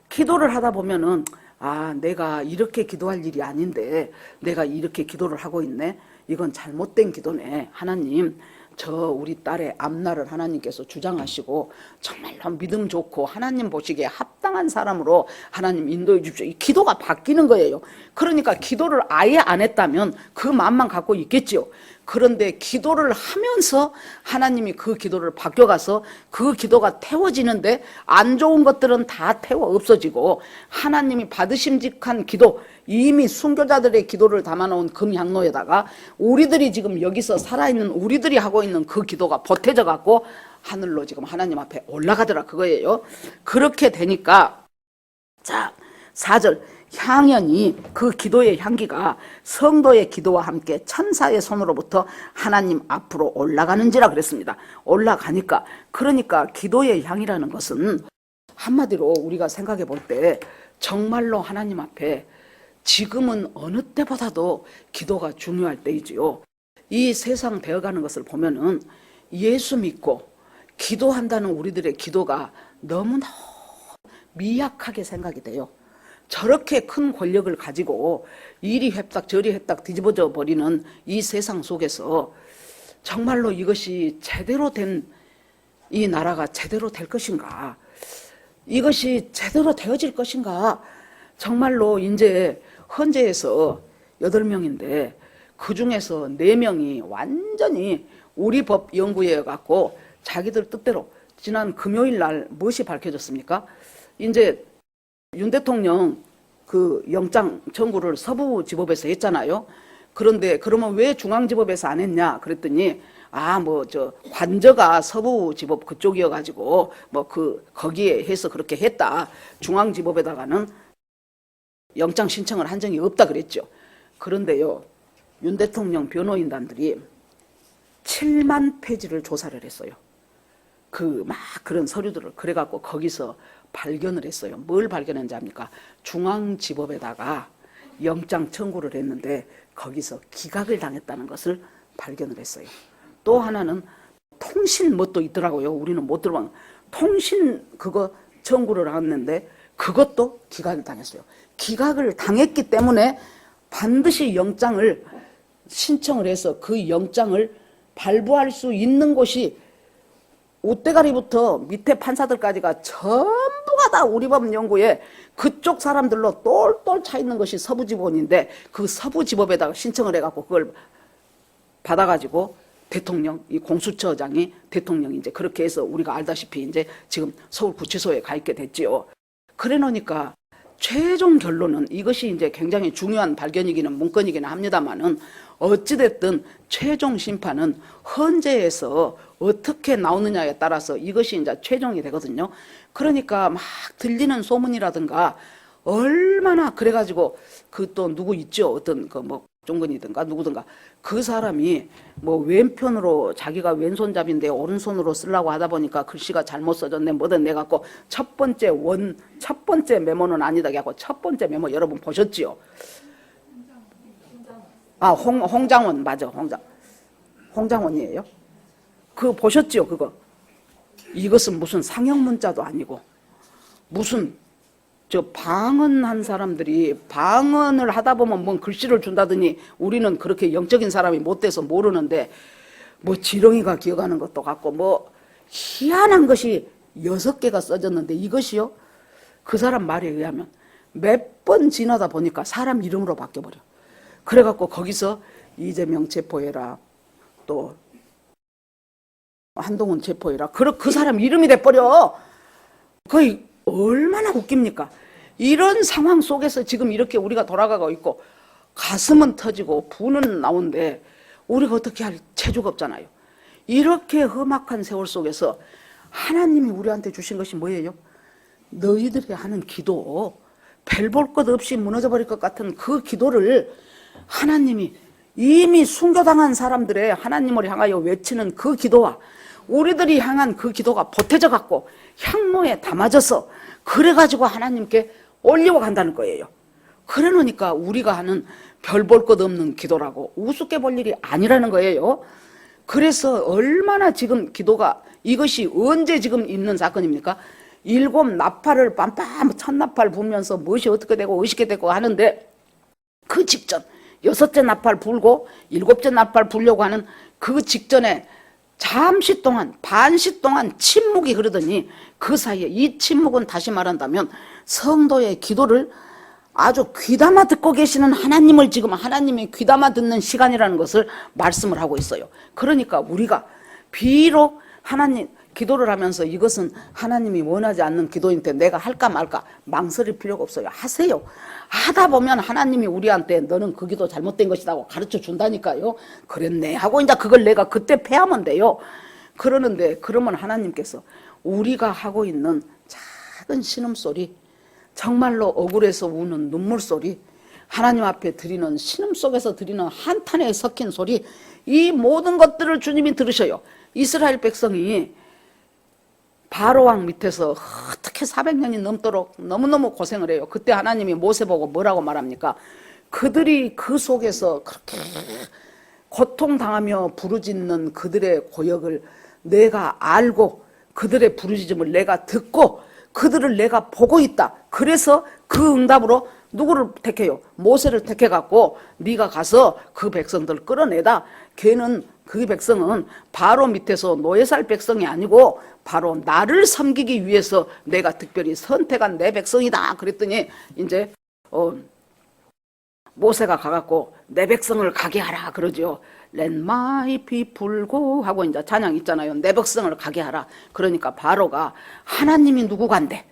Speaker 1: 기도를 하다 보면은 아 내가 이렇게 기도할 일이 아닌데 내가 이렇게 기도를 하고 있네. 이건 잘못된 기도네. 하나님 저 우리 딸의 앞날을 하나님께서 주장하시고 정말로 믿음 좋고 하나님 보시기에 합당한 사람으로 하나님 인도해 주십시오. 이 기도가 바뀌는 거예요. 그러니까 기도를 아예 안 했다면 그 마음만 갖고 있겠죠. 그런데 기도를 하면서 하나님이 그 기도를 바뀌어가서 그 기도가 태워지는데 안 좋은 것들은 다 태워 없어지고 하나님이 받으심직한 기도, 이미 순교자들의 기도를 담아놓은 금향로에다가 우리들이 지금 여기서 살아있는 우리들이 하고 있는 그 기도가 보태져 갖고 하늘로 지금 하나님 앞에 올라가더라 그거예요. 그렇게 되니까 자 4절 향연이 그 기도의 향기가 성도의 기도와 함께 천사의 손으로부터 하나님 앞으로 올라가는지라 그랬습니다. 올라가니까 그러니까 기도의 향이라는 것은 한마디로 우리가 생각해 볼 때 정말로 하나님 앞에 지금은 어느 때보다도 기도가 중요할 때이지요. 이 세상 되어가는 것을 보면은 예수 믿고 기도한다는 우리들의 기도가 너무나 미약하게 생각이 돼요. 저렇게 큰 권력을 가지고 이리 획딱 저리 획딱 뒤집어져 버리는 이 세상 속에서 정말로 이것이 제대로 된 이 나라가 제대로 될 것인가? 이것이 제대로 되어질 것인가? 정말로 이제 헌재에서 8명인데 그 중에서 4명이 완전히 우리 법 연구해 갖고 자기들 뜻대로 지난 금요일 날 무엇이 밝혀졌습니까? 이제 윤 대통령 그 영장 청구를 서부지법에서 했잖아요. 그런데 그러면 왜 중앙지법에서 안 했냐 그랬더니 관저가 서부지법 그쪽이어가지고 거기에 해서 그렇게 했다. 중앙지법에다가는 영장 신청을 한 적이 없다 그랬죠. 그런데요, 윤 대통령 변호인단들이 7만 페이지를 조사를 했어요. 그런 서류들을 그래갖고 거기서 발견을 했어요. 뭘 발견했는지 압니까? 중앙지법에다가 영장 청구를 했는데 거기서 기각을 당했다는 것을 발견을 했어요. 또 하나는 통신 뭣도 있더라고요. 우리는 못 들어본 통신 그거 청구를 했는데 그것도 기각을 당했어요. 기각을 당했기 때문에 반드시 영장을 신청을 해서 그 영장을 발부할 수 있는 곳이 옷대가리부터 밑에 판사들까지가 전부가 다 우리 법 연구에 그쪽 사람들로 똘똘 차 있는 것이 서부지법인데 그 서부지법에다가 신청을 해갖고 그걸 받아가지고 대통령, 이 공수처장이 대통령이 이제 그렇게 해서 우리가 알다시피 이제 지금 서울구치소에 가 있게 됐지요. 그래 놓으니까 최종 결론은 이것이 이제 굉장히 중요한 발견이기는 문건이기는 합니다만은 어찌됐든 최종 심판은 헌재에서 어떻게 나오느냐에 따라서 이것이 이제 최종이 되거든요. 그러니까 막 들리는 소문이라든가 얼마나 그래가지고 그 또 누구 있죠? 어떤 종근이든가 누구든가 그 사람이 왼편으로 자기가 왼손잡이인데 오른손으로 쓰려고 하다 보니까 글씨가 잘못 써졌네 뭐든 내 갖고 첫 번째 메모는 아니다 하고 첫 번째 메모 여러분 보셨지요? 홍장원 맞아. 홍장원이에요. 그거 보셨지요? 그거 이것은 무슨 상형 문자도 아니고 무슨 방언한 사람들이 방언을 하다 보면 뭔 글씨를 준다더니 우리는 그렇게 영적인 사람이 못 돼서 모르는데 지렁이가 기어가는 것도 같고 희한한 것이 6개가 써졌는데 이것이요? 그 사람 말에 의하면 몇 번 지나다 보니까 사람 이름으로 바뀌어버려. 그래갖고 거기서 이재명 체포해라 또 한동훈 체포해라 그 사람 이름이 돼버려. 거의 얼마나 웃깁니까? 이런 상황 속에서 지금 이렇게 우리가 돌아가고 있고 가슴은 터지고 부는 나오는데 우리가 어떻게 할 체주가 없잖아요. 이렇게 험악한 세월 속에서 하나님이 우리한테 주신 것이 뭐예요? 너희들이 하는 기도, 별 볼 것 없이 무너져 버릴 것 같은 그 기도를 하나님이 이미 순교당한 사람들의 하나님을 향하여 외치는 그 기도와 우리들이 향한 그 기도가 보태져 갖고 향로에 담아져서 그래가지고 하나님께 올리고 간다는 거예요. 그래 놓으니까 우리가 하는 별 볼 것 없는 기도라고 우습게 볼 일이 아니라는 거예요. 그래서 얼마나 지금 기도가 이것이 언제 지금 있는 사건입니까? 7 나팔을 빰빰 첫 나팔 불면서 무엇이 어떻게 되고 어떻게 되고 하는데 그 직전 6째 나팔 불고 7째 나팔 불려고 하는 그 직전에 잠시 동안 반시 동안 침묵이 흐르더니 그 사이에 이 침묵은 다시 말한다면 성도의 기도를 아주 귀담아 듣고 계시는 하나님을 지금 하나님이 귀담아 듣는 시간이라는 것을 말씀을 하고 있어요. 그러니까 우리가 비록 하나님 기도를 하면서 이것은 하나님이 원하지 않는 기도인데 내가 할까 말까 망설일 필요가 없어요. 하세요. 하다 보면 하나님이 우리한테 너는 그 기도 잘못된 것이라고 가르쳐 준다니까요. 그랬네 하고 이제 그걸 내가 그때 패하면 돼요. 그러면 하나님께서 우리가 하고 있는 작은 신음소리, 정말로 억울해서 우는 눈물소리, 하나님 앞에 드리는 신음 속에서 드리는 한탄에 섞인 소리, 이 모든 것들을 주님이 들으셔요. 이스라엘 백성이 바로왕 밑에서 어떻게 400년이 넘도록 너무너무 고생을 해요. 그때 하나님이 모세 보고 뭐라고 말합니까? 그들이 그 속에서 그렇게 고통당하며 부르짖는 그들의 고역을 내가 알고 그들의 부르짖음을 내가 듣고 그들을 내가 보고 있다. 그래서 그 응답으로 누구를 택해요? 모세를 택해갖고 네가 가서 그 백성들 끌어내다. 그 백성은 바로 밑에서 노예 살 백성이 아니고 바로 나를 섬기기 위해서 내가 특별히 선택한 내 백성이다. 그랬더니 이제 모세가 가갖고 내 백성을 가게 하라 그러죠. Let my people go 하고 이제 찬양 있잖아요. 내 백성을 가게 하라. 그러니까 바로가 하나님이 누구 간대?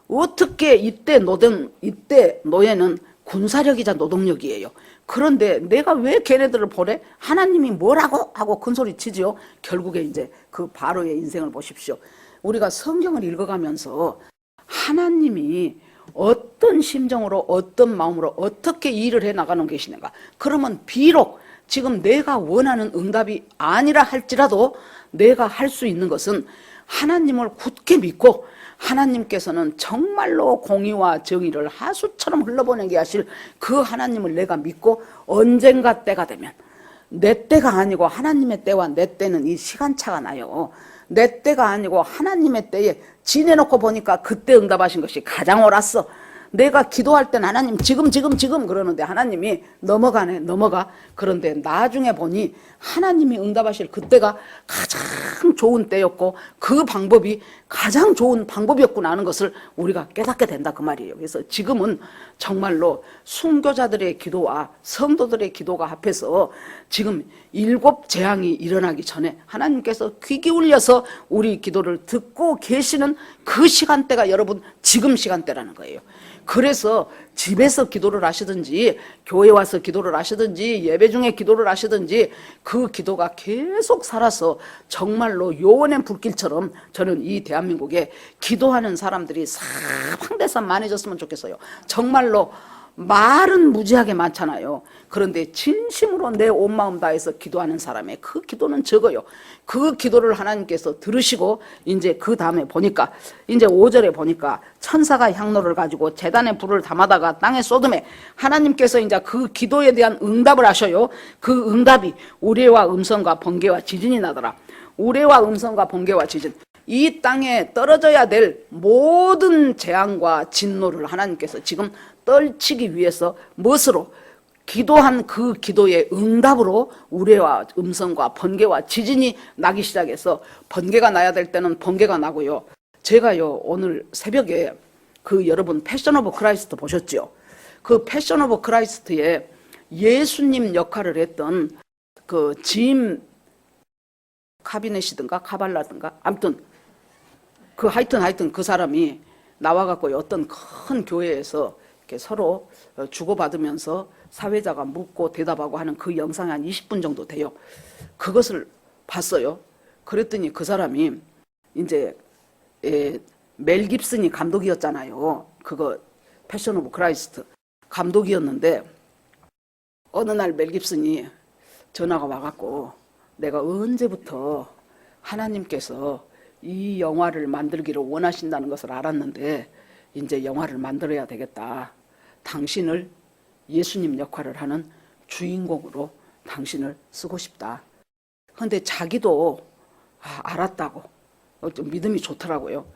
Speaker 1: 어떻게 이때 노예는 군사력이자 노동력이에요. 그런데 내가 왜 걔네들을 보내? 하나님이 뭐라고? 하고 큰소리 치지요. 결국에 이제 그 바로의 인생을 보십시오. 우리가 성경을 읽어가면서 하나님이 어떤 심정으로 어떤 마음으로 어떻게 일을 해 나가는 것이는가. 그러면 비록 지금 내가 원하는 응답이 아니라 할지라도 내가 할 수 있는 것은 하나님을 굳게 믿고 하나님께서는 정말로 공의와 정의를 하수처럼 흘러보내게 하실 그 하나님을 내가 믿고 언젠가 때가 되면, 내 때가 아니고 하나님의 때와 내 때는 이 시간차가 나요. 내 때가 아니고 하나님의 때에 지내놓고 보니까 그때 응답하신 것이 가장 옳았어. 내가 기도할 땐 하나님 지금 그러는데 하나님이 넘어가. 그런데 나중에 보니 하나님이 응답하실 그때가 가장 좋은 때였고 그 방법이 가장 좋은 방법이었구나 하는 것을 우리가 깨닫게 된다 그 말이에요. 그래서 지금은 정말로 순교자들의 기도와 성도들의 기도가 합해서 지금 7 재앙이 일어나기 전에 하나님께서 귀 기울여서 우리 기도를 듣고 계시는 그 시간대가 여러분 지금 시간대라는 거예요. 그래서 집에서 기도를 하시든지 교회 와서 기도를 하시든지 예배 중에 기도를 하시든지 그 기도가 계속 살아서 정말로 요원의 불길처럼 저는 이 대한민국에 기도하는 사람들이 사방대산 많아졌으면 좋겠어요. 정말로 말은 무지하게 많잖아요. 그런데 진심으로 내 온 마음 다해서 기도하는 사람의 그 기도는 적어요. 그 기도를 하나님께서 들으시고 이제 그 다음에 보니까 이제 5절에 보니까 천사가 향로를 가지고 제단에 불을 담아다가 땅에 쏟음에 하나님께서 이제 그 기도에 대한 응답을 하셔요. 그 응답이 우레와 음성과 번개와 지진이 나더라. 우레와 음성과 번개와 지진, 이 땅에 떨어져야 될 모든 재앙과 진노를 하나님께서 지금 떨치기 위해서 무엇으로? 기도한 그 기도의 응답으로 우레와 음성과 번개와 지진이 나기 시작해서 번개가 나야 될 때는 번개가 나고요. 제가요 오늘 새벽에 그 여러분 패션 오브 크라이스트 보셨죠? 그 패션 오브 크라이스트에 예수님 역할을 했던 그 짐 카비넷이든가 카발라든가 아무튼 그 하여튼 그 사람이 나와갖고 어떤 큰 교회에서 이렇게 서로 주고받으면서 사회자가 묻고 대답하고 하는 그 영상이 한 20분 정도 돼요. 그것을 봤어요. 그랬더니 그 사람이 이제 멜 깁슨이 감독이었잖아요. 그거 패션 오브 크라이스트 감독이었는데 어느 날 멜 깁슨이 전화가 와갖고 내가 언제부터 하나님께서 이 영화를 만들기를 원하신다는 것을 알았는데 이제 영화를 만들어야 되겠다. 당신을 예수님 역할을 하는 주인공으로 당신을 쓰고 싶다. 그런데 자기도 알았다고 좀 믿음이 좋더라고요.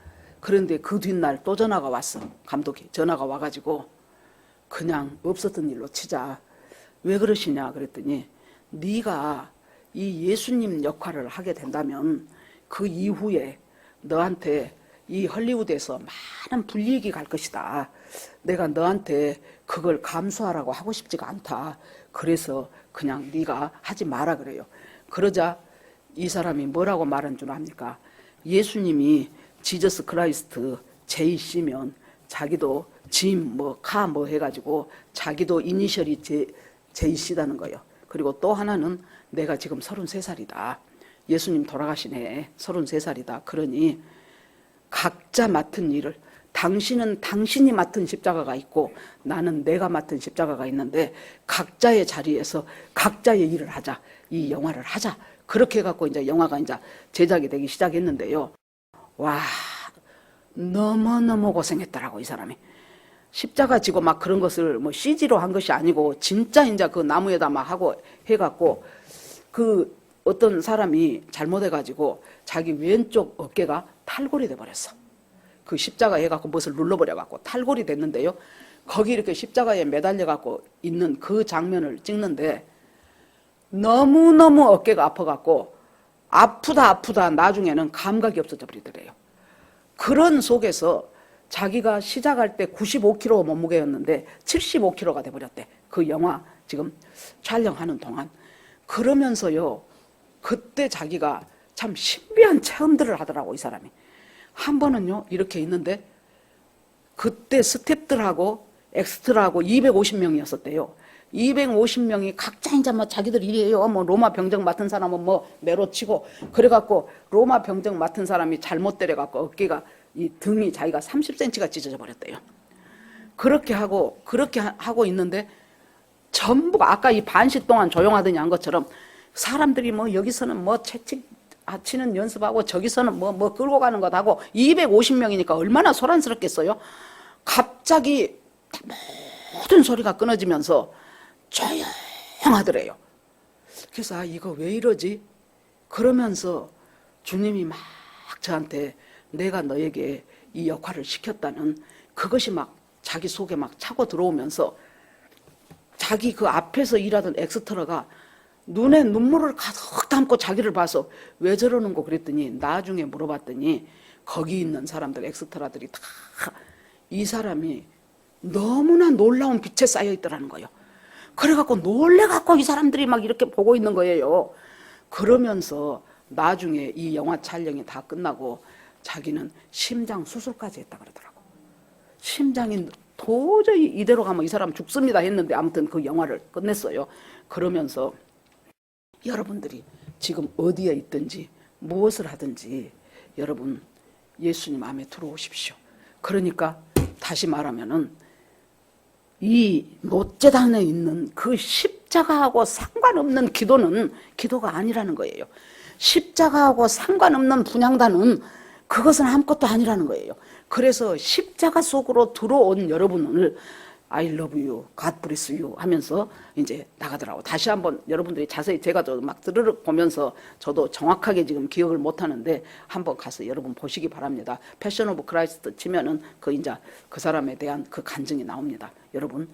Speaker 1: 그런데 그 뒷날 또 전화가 왔어. 감독이 전화가 와가지고 그냥 없었던 일로 치자. 왜 그러시냐 그랬더니 네가 이 예수님 역할을 하게 된다면 그 이후에 너한테 이 헐리우드에서 많은 불이익이 갈 것이다. 내가 너한테 그걸 감수하라고 하고 싶지가 않다. 그래서 그냥 네가 하지 마라 그래요. 그러자 이 사람이 뭐라고 말한 줄 압니까? 예수님이 지저스 크라이스트 JC면 자기도 짐 카 해가지고 자기도 이니셜이 JC다는 거예요. 그리고 또 하나는 내가 지금 33살이다. 예수님 돌아가시네. 33살이다. 그러니 각자 맡은 일을, 당신은 당신이 맡은 십자가가 있고 나는 내가 맡은 십자가가 있는데 각자의 자리에서 각자의 일을 하자. 이 영화를 하자. 그렇게 해갖고 이제 영화가 이제 제작이 되기 시작했는데요. 와, 너무너무 고생했더라고, 이 사람이. 십자가 지고 막 그런 것을 뭐 CG로 한 것이 아니고 진짜 이제 그 나무에다 막 하고 해갖고 그 어떤 사람이 잘못해가지고 자기 왼쪽 어깨가 탈골이 돼버렸어. 그 십자가 해갖고 무엇을 눌러버려갖고 탈골이 됐는데요. 거기 이렇게 십자가에 매달려갖고 있는 그 장면을 찍는데 너무너무 어깨가 아파갖고 아프다 나중에는 감각이 없어져 버리더래요. 그런 속에서 자기가 시작할 때 95kg 몸무게였는데 75kg가 돼버렸대. 그 영화 지금 촬영하는 동안. 그러면서요, 그때 자기가 참 신비한 체험들을 하더라고, 이 사람이. 한 번은요, 이렇게 있는데 그때 스탭들하고 엑스트라하고 250명이었었대요. 250명이 각자 이제 뭐 자기들 일이에요. 뭐 로마 병정 맡은 사람은 뭐 매로 치고 그래갖고 로마 병정 맡은 사람이 잘못 때려갖고 어깨가 이 등이 자기가 30cm가 찢어져 버렸대요. 그렇게 하고 있는데 전부 아까 이 반시 동안 조용하더니 한 것처럼 사람들이 뭐 여기서는 뭐 채찍 치는 연습하고 저기서는 뭐 끌고 가는 것 하고 250명이니까 얼마나 소란스럽겠어요. 갑자기 모든 소리가 끊어지면서 조용하더래요. 그래서 아 이거 왜 이러지? 그러면서 주님이 막 저한테 내가 너에게 이 역할을 시켰다는 그것이 막 자기 속에 막 차고 들어오면서 자기 그 앞에서 일하던 엑스트라가 눈에 눈물을 가득 담고 자기를 봐서 왜 저러는 거 그랬더니 나중에 물어봤더니 거기 있는 사람들 엑스트라들이 다 이 사람이 너무나 놀라운 빛에 쌓여 있더라는 거예요. 그래갖고 놀래갖고 이 사람들이 막 이렇게 보고 있는 거예요. 그러면서 나중에 이 영화 촬영이 다 끝나고 자기는 심장 수술까지 했다 그러더라고. 심장이 도저히 이대로 가면 이 사람 죽습니다 했는데 아무튼 그 영화를 끝냈어요. 그러면서 여러분들이 지금 어디에 있든지 무엇을 하든지 여러분 예수님 마음에 들어오십시오. 그러니까 다시 말하면은 이 노제단에 있는 그 십자가하고 상관없는 기도는 기도가 아니라는 거예요. 십자가하고 상관없는 분향단은 그것은 아무것도 아니라는 거예요. 그래서 십자가 속으로 들어온 여러분을 I love you, God bless you 하면서 이제 나가더라고. 다시 한번 여러분들이 자세히 제가 막 들으러 보면서 저도 정확하게 지금 기억을 못 하는데 한번 가서 여러분 보시기 바랍니다. 패션 오브 크라이스트 치면은 그 이제 그 사람에 대한 그 간증이 나옵니다. 여러분,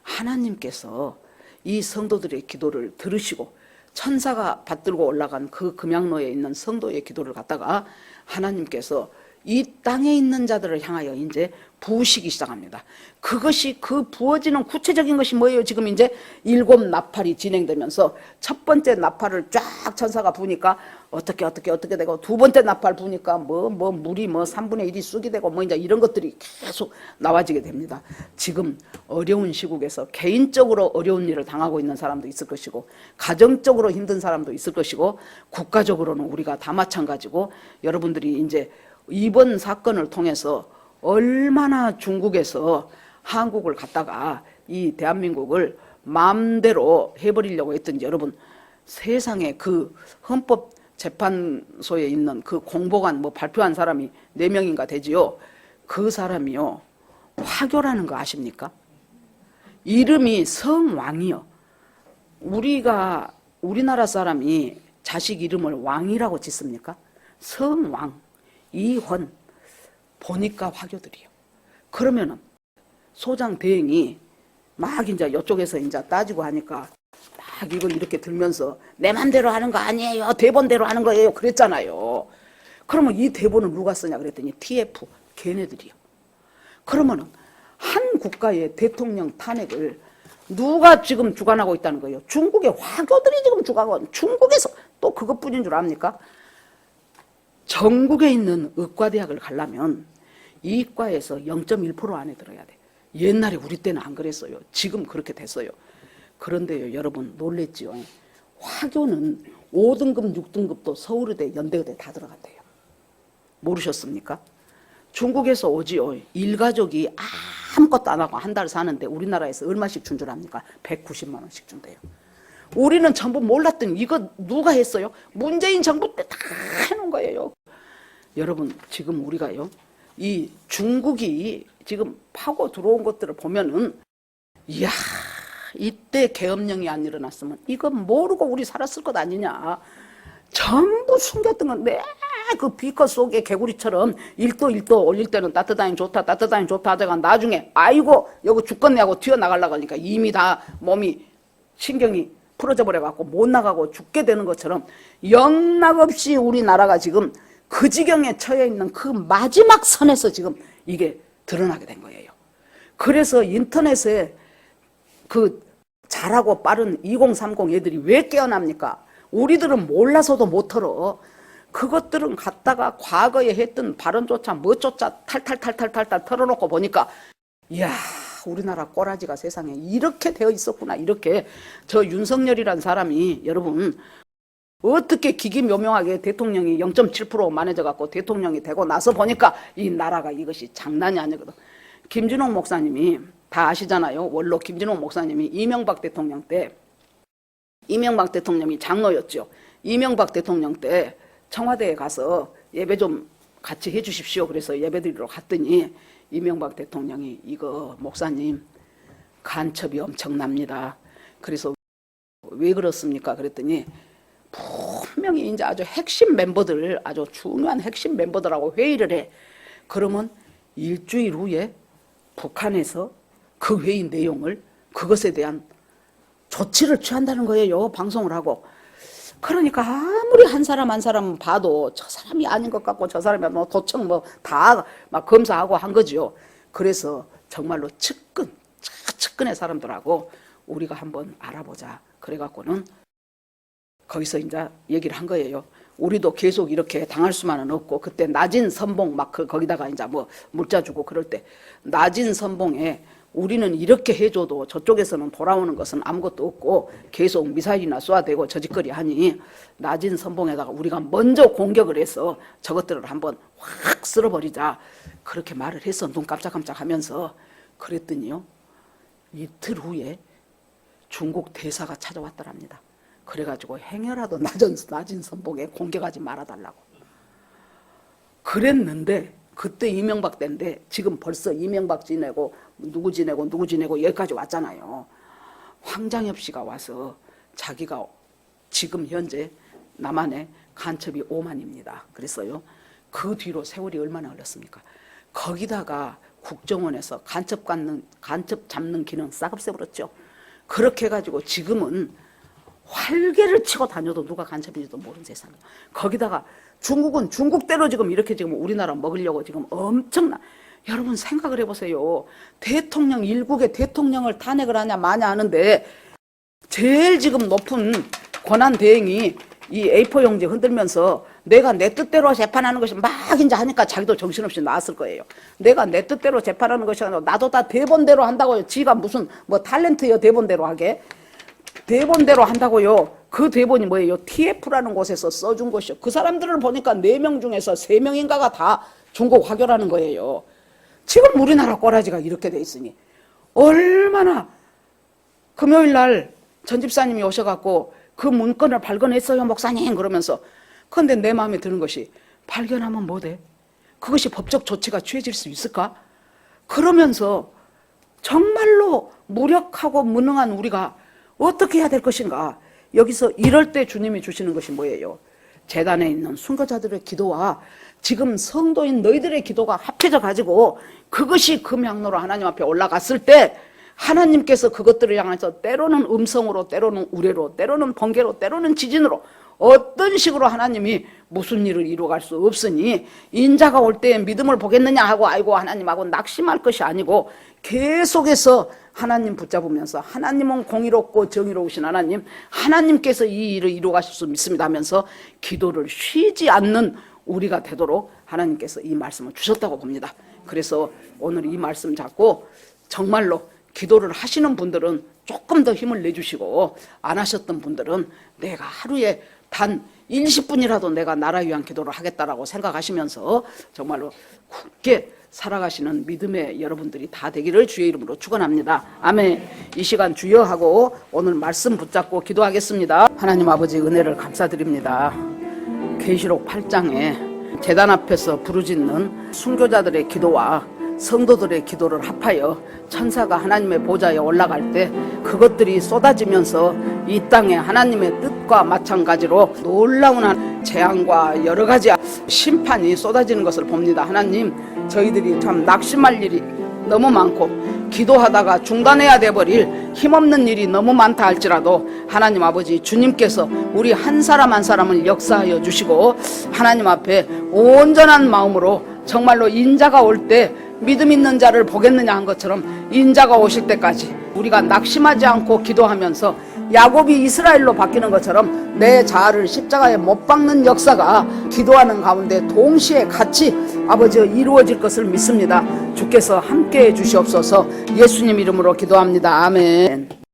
Speaker 1: 하나님께서 이 성도들의 기도를 들으시고 천사가 받들고 올라간 그 금양로에 있는 성도의 기도를 갖다가 하나님께서 이 땅에 있는 자들을 향하여 이제 부으시기 시작합니다. 그것이 그 부어지는 구체적인 것이 뭐예요? 지금 이제 7 나팔이 진행되면서 첫 번째 나팔을 쫙 천사가 부으니까 어떻게 되고 두 번째 나팔 부으니까 물이 3분의 1이 쑥이 되고 이제 이런 것들이 계속 나와지게 됩니다. 지금 어려운 시국에서 개인적으로 어려운 일을 당하고 있는 사람도 있을 것이고 가정적으로 힘든 사람도 있을 것이고 국가적으로는 우리가 다 마찬가지고 여러분들이 이제 이번 사건을 통해서 얼마나 중국에서 한국을 갖다가 이 대한민국을 마음대로 해버리려고 했던지 여러분 세상에 그 헌법재판소에 있는 그 공보관 발표한 사람이 4명인가 되지요. 그 사람이요 화교라는 거 아십니까? 이름이 성왕이요. 우리나라 사람이 자식 이름을 왕이라고 짓습니까? 성왕, 이헌 보니까 화교들이요. 그러면은 소장 대행이 막 이제 이쪽에서 이제 따지고 하니까 막 이걸 이렇게 들면서 내 맘대로 하는 거 아니에요. 대본대로 하는 거예요. 그랬잖아요. 그러면 이 대본을 누가 쓰냐 그랬더니 TF 걔네들이요. 그러면은 한 국가의 대통령 탄핵을 누가 지금 주관하고 있다는 거예요. 중국의 화교들이 지금 주관하고 중국에서 또 그것뿐인 줄 압니까? 전국에 있는 의과대학을 가려면 이과에서 0.1% 안에 들어야 돼. 옛날에 우리 때는 안 그랬어요. 지금 그렇게 됐어요. 그런데요, 여러분 놀랬지요. 화교는 5등급, 6등급도 서울의대, 연대의대 다 들어간대요. 모르셨습니까? 중국에서 오지요. 일가족이 아무것도 안 하고 한 달 사는데 우리나라에서 얼마씩 준 줄 압니까? 190만 원씩 준대요. 우리는 전부 몰랐더니 이거 누가 했어요? 문재인 정부 때 다 해놓은 거예요. 여러분 지금 우리가요 이 중국이 지금 파고 들어온 것들을 보면은 이야 이때 계엄령이 안 일어났으면 이거 모르고 우리 살았을 것 아니냐. 전부 숨겼던 건데 그 비커 속에 개구리처럼 1도 올릴 때는 따뜻하니 좋다 하다가 나중에 아이고 여기 죽겠네 하고 튀어나가려고 하니까 이미 다 몸이 신경이 풀어져 버려갖고 못 나가고 죽게 되는 것처럼 영락없이 우리나라가 지금 그 지경에 처해 있는 그 마지막 선에서 지금 이게 드러나게 된 거예요. 그래서 인터넷에 그 잘하고 빠른 2030 애들이 왜 깨어납니까? 우리들은 몰라서도 못 털어. 그것들은 갖다가 과거에 했던 발언조차 뭐조차 탈탈 털어놓고 보니까 이야, 우리나라 꼬라지가 세상에 이렇게 되어 있었구나. 이렇게 저 윤석열이란 사람이 여러분 어떻게 기기묘명하게 대통령이 0.7% 만해져 갖고 대통령이 되고 나서 보니까 이 나라가 이것이 장난이 아니거든. 김진홍 목사님이 다 아시잖아요. 원로 김진홍 목사님이 이명박 대통령 때, 이명박 대통령이 장로였죠. 이명박 대통령 때 청와대에 가서 예배 좀 같이 해주십시오. 그래서 예배 드리러 갔더니 이명박 대통령이 이거 목사님 간첩이 엄청납니다. 그래서 왜 그렇습니까? 그랬더니 분명히 이제 아주 핵심 멤버들, 아주 중요한 핵심 멤버들하고 회의를 해. 그러면 일주일 후에 북한에서 그 회의 내용을, 그것에 대한 조치를 취한다는 거예요. 방송을 하고. 그러니까 아무리 한 사람 한 사람 봐도 저 사람이 아닌 것 같고 저 사람이 뭐 도청 뭐 다 막 검사하고 한 거죠. 그래서 정말로 측근의 사람들하고 우리가 한번 알아보자. 그래갖고는 거기서 이제 얘기를 한 거예요. 우리도 계속 이렇게 당할 수만은 없고, 그때 낮은 선봉 막 거기다가 이제 뭐 물자 주고 그럴 때 낮은 선봉에 우리는 이렇게 해줘도 저쪽에서는 돌아오는 것은 아무것도 없고 계속 미사일이나 쏘아대고 저짓거리 하니 낮은 선봉에다가 우리가 먼저 공격을 해서 저것들을 한번 확 쓸어버리자. 그렇게 말을 해서 눈 깜짝깜짝 하면서 그랬더니요, 이틀 후에 중국 대사가 찾아왔더랍니다. 그래가지고 행여라도 낮은 선봉에 공격하지 말아달라고. 그랬는데 그때 이명박 때인데 지금 벌써 이명박 지내고 누구 지내고 여기까지 왔잖아요. 황장엽 씨가 와서 자기가 지금 현재 남한의 간첩이 5만입니다. 그랬어요. 그 뒤로 세월이 얼마나 흘렀습니까? 거기다가 국정원에서 간첩 잡는 기능 싹 없애버렸죠. 그렇게 해가지고 지금은 활개를 치고 다녀도 누가 간첩인지도 모르는 세상이에요. 거기다가 중국은 중국대로 지금 이렇게 지금 우리나라 먹으려고 지금 엄청나. 여러분 생각을 해보세요. 대통령, 일국의 대통령을 탄핵을 하냐 마냐 하는데 제일 지금 높은 권한 대행이 이 A4 용지 흔들면서 내가 내 뜻대로 재판하는 것이 막 이제 하니까 자기도 정신없이 나왔을 거예요. 내가 내 뜻대로 재판하는 것이 아니라 나도 다 대본대로 한다고요. 지가 무슨 뭐 탤런트요 대본대로 하게. 대본대로 한다고요. 그 대본이 뭐예요? TF라는 곳에서 써준 것이요. 그 사람들을 보니까 4명 중에서 3명인가가 다 중국 화교라는 거예요. 지금 우리나라 꼬라지가 이렇게 돼 있으니 얼마나. 금요일 날 전 집사님이 오셔갖고 그 문건을 발견했어요 목사님 그러면서. 그런데 내 마음에 드는 것이 발견하면 뭐 돼? 그것이 법적 조치가 취해질 수 있을까? 그러면서 정말로 무력하고 무능한 우리가 어떻게 해야 될 것인가? 여기서 이럴 때 주님이 주시는 것이 뭐예요? 제단에 있는 순교자들의 기도와 지금 성도인 너희들의 기도가 합해져 가지고 그것이 금향로로 하나님 앞에 올라갔을 때 하나님께서 그것들을 향해서 때로는 음성으로, 때로는 우레로, 때로는 번개로, 때로는 지진으로 어떤 식으로 하나님이 무슨 일을 이루어갈 수 없으니 인자가 올 때에 믿음을 보겠느냐 하고 아이고 하나님하고 낙심할 것이 아니고 계속해서 하나님 붙잡으면서 하나님은 공의롭고 정의로우신 하나님, 하나님께서 이 일을 이루어가실 수 믿습니다 하면서 기도를 쉬지 않는 우리가 되도록 하나님께서 이 말씀을 주셨다고 봅니다. 그래서 오늘 이 말씀 잡고 정말로 기도를 하시는 분들은 조금 더 힘을 내주시고 안 하셨던 분들은 내가 하루에 단 20분이라도 내가 나라 위한 기도를 하겠다라고 생각하시면서 정말로 굳게 살아가시는 믿음의 여러분들이 다 되기를 주의 이름으로 축원합니다. 아멘. 이 시간 주여 하고 오늘 말씀 붙잡고 기도하겠습니다. 하나님 아버지 은혜를 감사드립니다. 계시록 8장에 제단 앞에서 부르짖는 순교자들의 기도와 성도들의 기도를 합하여 천사가 하나님의 보좌에 올라갈 때 그것들이 쏟아지면서 이 땅에 하나님의 뜻과 마찬가지로 놀라운 재앙과 여러 가지 심판이 쏟아지는 것을 봅니다. 하나님, 저희들이 참 낙심할 일이 너무 많고 기도하다가 중단해야 돼버릴 힘없는 일이 너무 많다 할지라도 하나님 아버지 주님께서 우리 한 사람 한 사람을 역사하여 주시고 하나님 앞에 온전한 마음으로 정말로 인자가 올 때 믿음 있는 자를 보겠느냐 한 것처럼 인자가 오실 때까지 우리가 낙심하지 않고 기도하면서 야곱이 이스라엘로 바뀌는 것처럼 내 자아를 십자가에 못 박는 역사가 기도하는 가운데 동시에 같이 아버지여 이루어질 것을 믿습니다. 주께서 함께해 주시옵소서. 예수님 이름으로 기도합니다. 아멘.